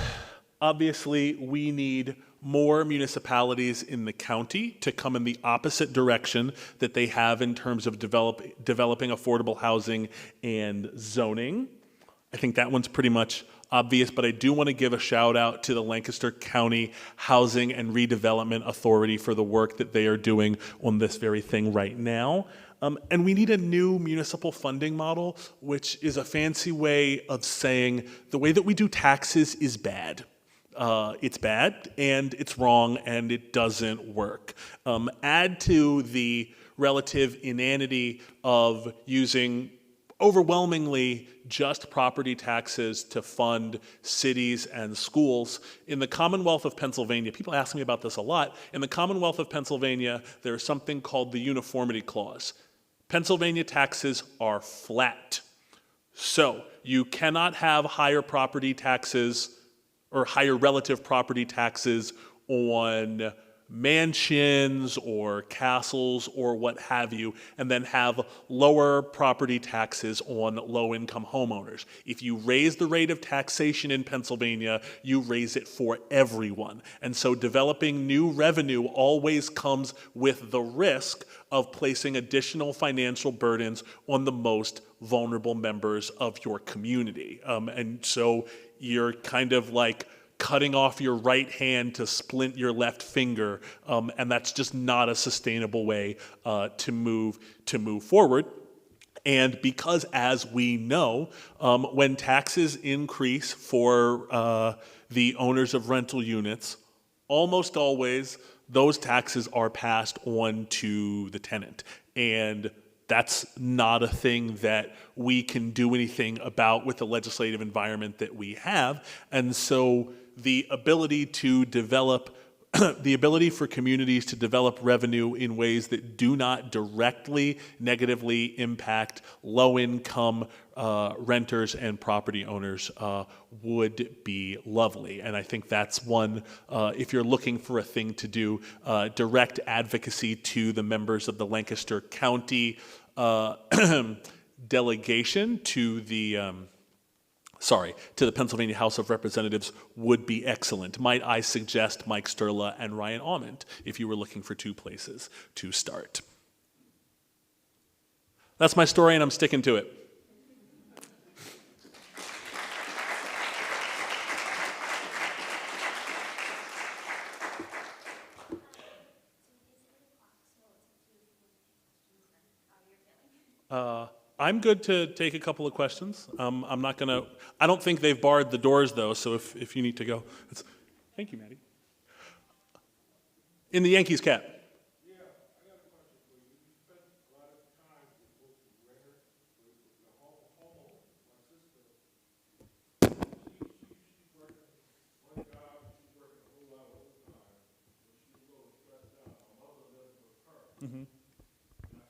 obviously, we need more municipalities in the county to come in the opposite direction that they have in terms of developing affordable housing and zoning. I think that one's pretty much obvious, but I do want to give a shout out to the Lancaster County Housing and Redevelopment Authority for the work that they are doing on this very thing right now. And we need a new municipal funding model, which is a fancy way of saying the way that we do taxes is bad. It's bad, and it's wrong, and it doesn't work. Add to the relative inanity of using overwhelmingly just property taxes to fund cities and schools. In the Commonwealth of Pennsylvania, people ask me about this a lot. In the Commonwealth of Pennsylvania, there's something called the Uniformity Clause. Pennsylvania taxes are flat. So you cannot have higher property taxes or higher relative property taxes on mansions or castles or what have you, and then have lower property taxes on low-income homeowners. If you raise the rate of taxation in Pennsylvania, you raise it for everyone. And so developing new revenue always comes with the risk of placing additional financial burdens on the most vulnerable members of your community. And so you're kind of like cutting off your right hand to splint your left finger, and that's just not a sustainable way to move forward. And because, as we know, when taxes increase for the owners of rental units, almost always those taxes are passed on to the tenant. And that's not a thing that we can do anything about with the legislative environment that we have. And so the ability to develop, the ability for communities to develop revenue in ways that do not directly negatively impact low-income renters and property owners would be lovely. And I think that's one, if you're looking for a thing to do, direct advocacy to the members of the Lancaster County delegation to the to the Pennsylvania House of Representatives would be excellent. Might I suggest Mike Sturla and Ryan Aument if you were looking for two places to start? That's my story, and I'm sticking to it. I'm good to take a couple of questions. I'm not gonna, I don't think they've barred the doors though, so if you need to go. Thank you, Maddie. In the Yankees cap. Yeah, I got a question for you. You spent a lot of time with both the renter, the homeowner, my sister. She's working one job, she's working a whole lot of overtime, and she's a little stressed out. My mother lives with her. Mm-hmm. Now,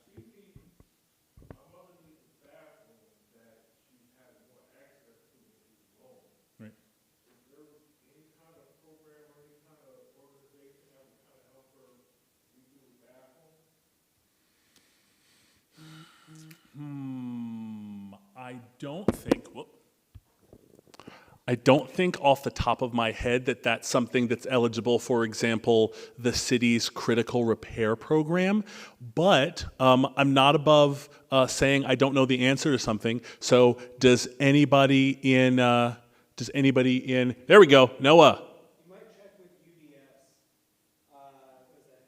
my mother needs a bathroom that she's having more access to when she's alone. Right. Is there any kind of program or any kind of organization that would kind of help her redo the bathroom? I don't think off the top of my head that that's something that's eligible, for example, the city's critical repair program, but I'm not above saying I don't know the answer to something. So does anybody in, there we go, Noah. You might check with UDS, was that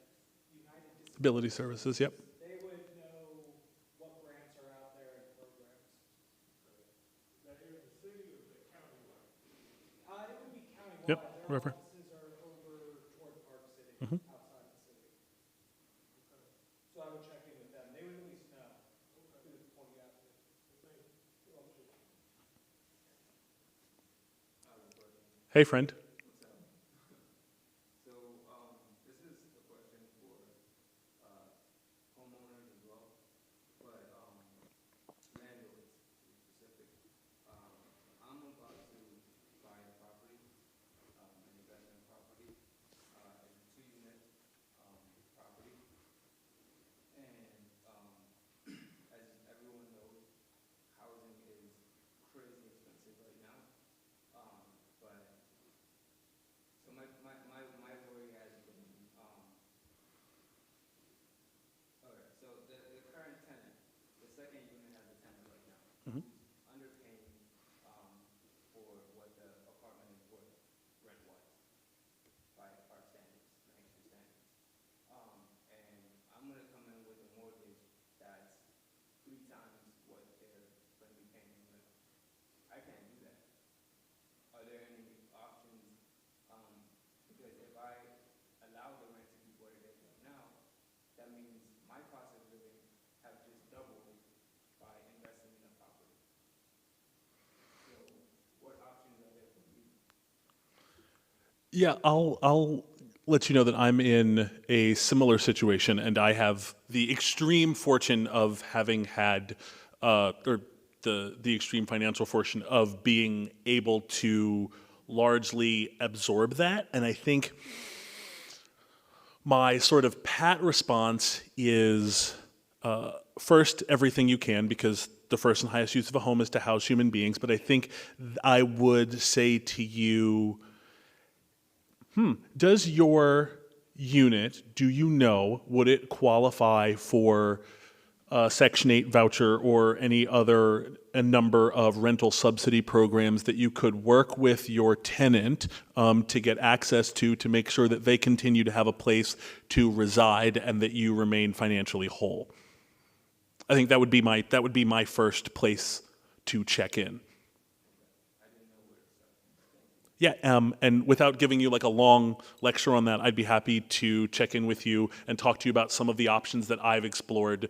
United Disability Services, yep. They would know what grants are out there and programs. Is that here in the city or is it countywide? It would be countywide. Yep, Their wherever. offices are over toward Park City, Mhm. outside the city. So I would check in with them. They would at least know who to point you out to. Hey, friend. So, this is a question for homeowners as well, but landlords to be specific. I'm about to buy a property, an investment property. It's a 2-unit property, and as everyone knows, housing is crazy expensive right now. But so my worry has been, okay, so the current tenant, the second unit has a tenant right now, Mhm. who's underpaying, for what the apartment is worth rent-wise, by our standards, Lancaster standards. And I'm gonna come in with a mortgage that's 3 times what they're gonna be paying in rent. I can't do that. Are there any options, because if I allow the rent to be what it is right now, that means my cost of living have just doubled by investing in a property. So what options are there for me? Yeah, I'll let you know that I'm in a similar situation, and I have the extreme fortune of having had, or the extreme financial fortune of being able to largely absorb that. And I think my sort of pat response is first, everything you can, because the first and highest use of a home is to house human beings. But I think I would say to you, does your unit, do you know, would it qualify for a Section 8 voucher or any other a number of rental subsidy programs that you could work with your tenant to get access to make sure that they continue to have a place to reside and that you remain financially whole? I think that would be my first place to check in. Yeah, and without giving you like a long lecture on that, I'd be happy to check in with you and talk to you about some of the options that I've explored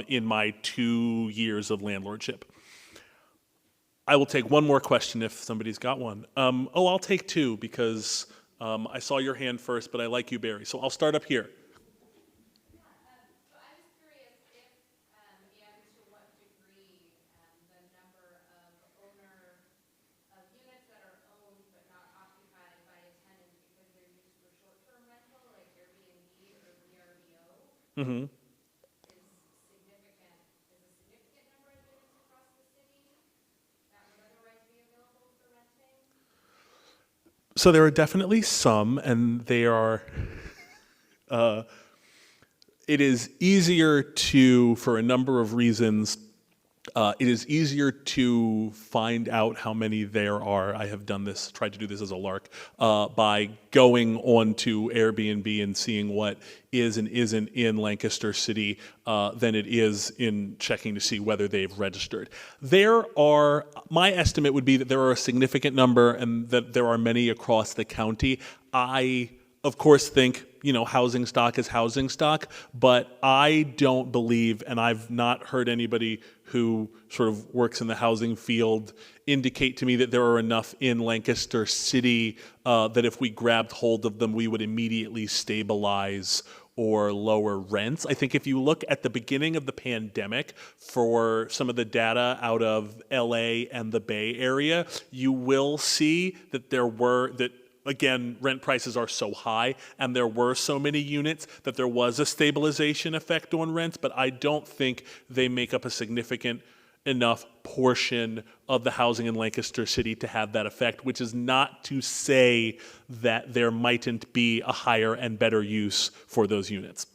in my 2 years of landlordship. I will take one more question if somebody's got one. I'll take 2 because I saw your hand first, but I like you, Barry. So I'll start up here. So I was curious if, and to what degree, the number of units that are owned but not occupied by a tenant because they're used for short-term rental, like Airbnb or VRBO, Mm-hmm. is a significant number of units across the city that would otherwise be available So there are definitely some, and they are. It is easier to, for a number of reasons, it is easier to find out how many there are. I have done this, tried to do this as a lark, by going on to Airbnb and seeing what is and isn't in Lancaster City than it is in checking to see whether they've registered. My estimate would be that there are a significant number and that there are many across the county. I, of course, think, housing stock is housing stock, but I don't believe, and I've not heard anybody who sort of works in the housing field indicate to me that there are enough in Lancaster City that if we grabbed hold of them, we would immediately stabilize or lower rents. I think if you look at the beginning of the pandemic for some of the data out of LA and the Bay Area, you will see that again, rent prices are so high and there were so many units that there was a stabilization effect on rents, but I don't think they make up a significant enough portion of the housing in Lancaster City to have that effect, which is not to say that there mightn't be a higher and better use for those units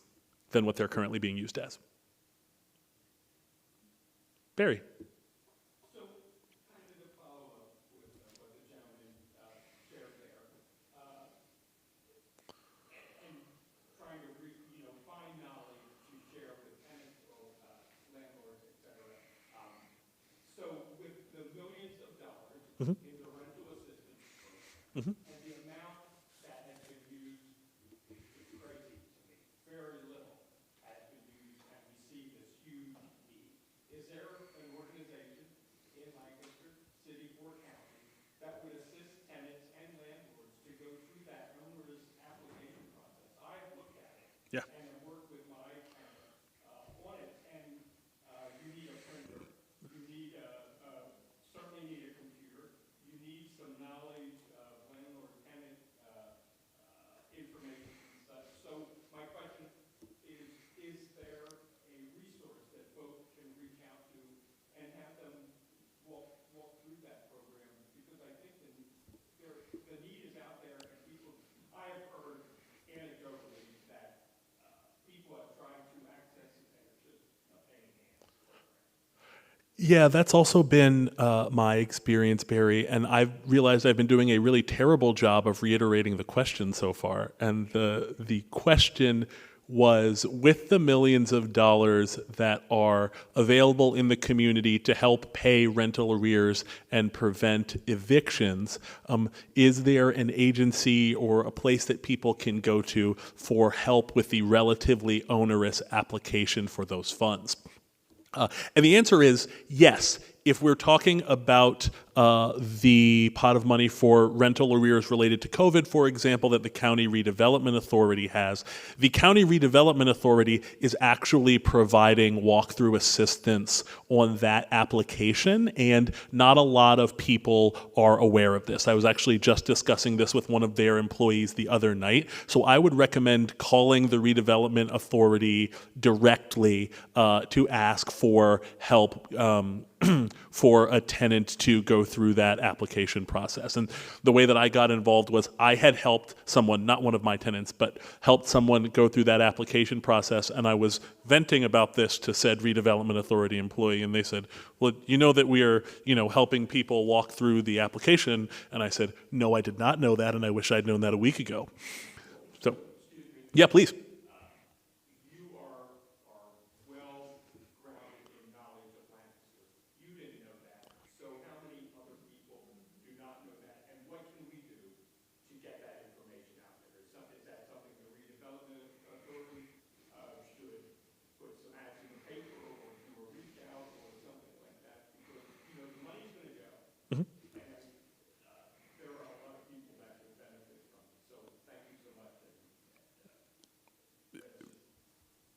than what they're currently being used as. Barry. in the rental assistance program, and the amount that has been used is crazy to me. Very little has been used, and we see this huge need. Is there an organization in Lancaster City or county that would assist tenants and landlords to go through that onerous application process? I have looked at it and have worked with my tenant on it, and you need a printer, you need certainly need a computer, you need some knowledge of landlord-tenant information and such. So my question is there a resource that folks can reach out to and have them walk through that program? Because I think the need is out there, and I have heard anecdotally that people have tried to access it and it's just a pain in the ass. Yeah, that's also been my experience, Barry, and I've realized I've been doing a really terrible job of reiterating the question so far. And the question was, with the millions of dollars that are available in the community to help pay rental arrears and prevent evictions, is there an agency or a place that people can go to for help with the relatively onerous application for those funds? And the answer is yes. If we're talking about the pot of money for rental arrears related to COVID, for example, that the County Redevelopment Authority has, the County Redevelopment Authority is actually providing walkthrough assistance on that application, and not a lot of people are aware of this. I was actually just discussing this with one of their employees the other night, so I would recommend calling the Redevelopment Authority directly to ask for help for a tenant to go through that application process. And the way that I got involved was I had helped someone, not one of my tenants, but helped someone go through that application process, and I was venting about this to said redevelopment authority employee, and they said, well, you know that we are, helping people walk through the application, and I said, no, I did not know that, and I wish I'd known that a week ago. So, yeah, please.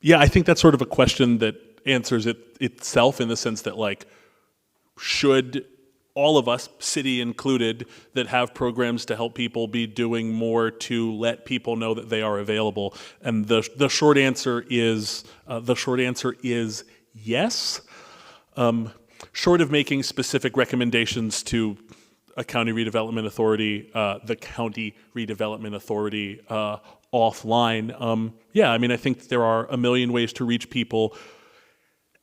Yeah, I think that's sort of a question that answers it itself in the sense that, should all of us, city included, that have programs to help people be doing more to let people know that they are available? And the short answer is yes. Short of making specific recommendations to a county redevelopment authority, the county redevelopment authority offline. Yeah, I mean, I think there are a million ways to reach people.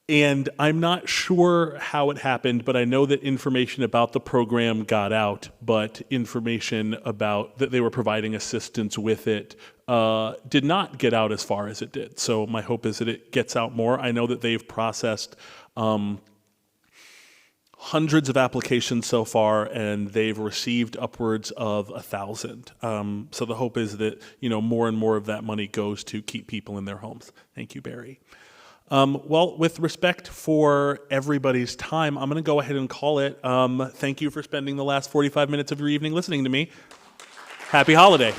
And I'm not sure how it happened, but I know that information about the program got out, but information about that they were providing assistance with it did not get out as far as it did. So my hope is that it gets out more. I know that they've processed hundreds of applications so far, and they've received upwards of 1,000. So the hope is that, you know, more and more of that money goes to keep people in their homes. Thank you, Barry. Well, with respect for everybody's time, I'm going to go ahead and call it. Thank you for spending the last 45 minutes of your evening listening to me. Happy holiday.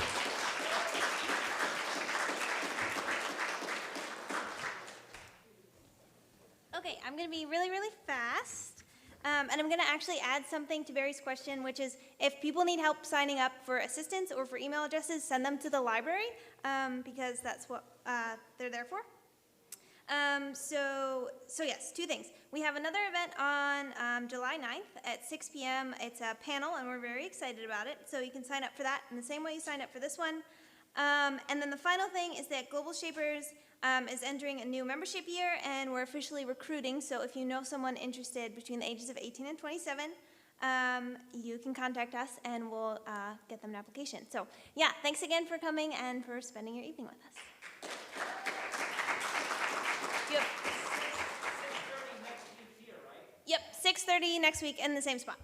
Okay, I'm going to be really, really fast. And I'm going to actually add something to Barry's question, which is if people need help signing up for assistance or for email addresses, send them to the library because that's what they're there for. So yes, two things. We have another event on July 9th at 6 p.m. It's a panel, and we're very excited about it. So you can sign up for that in the same way you signed up for this one. And then the final thing is that Global Shapers is entering a new membership year, and we're officially recruiting. So if you know someone interested between the ages of 18 and 27, you can contact us, and we'll get them an application. So yeah, thanks again for coming and for spending your evening with us. Yep. 6:30 next week here, right? Yep, 6:30 next week in the same spot.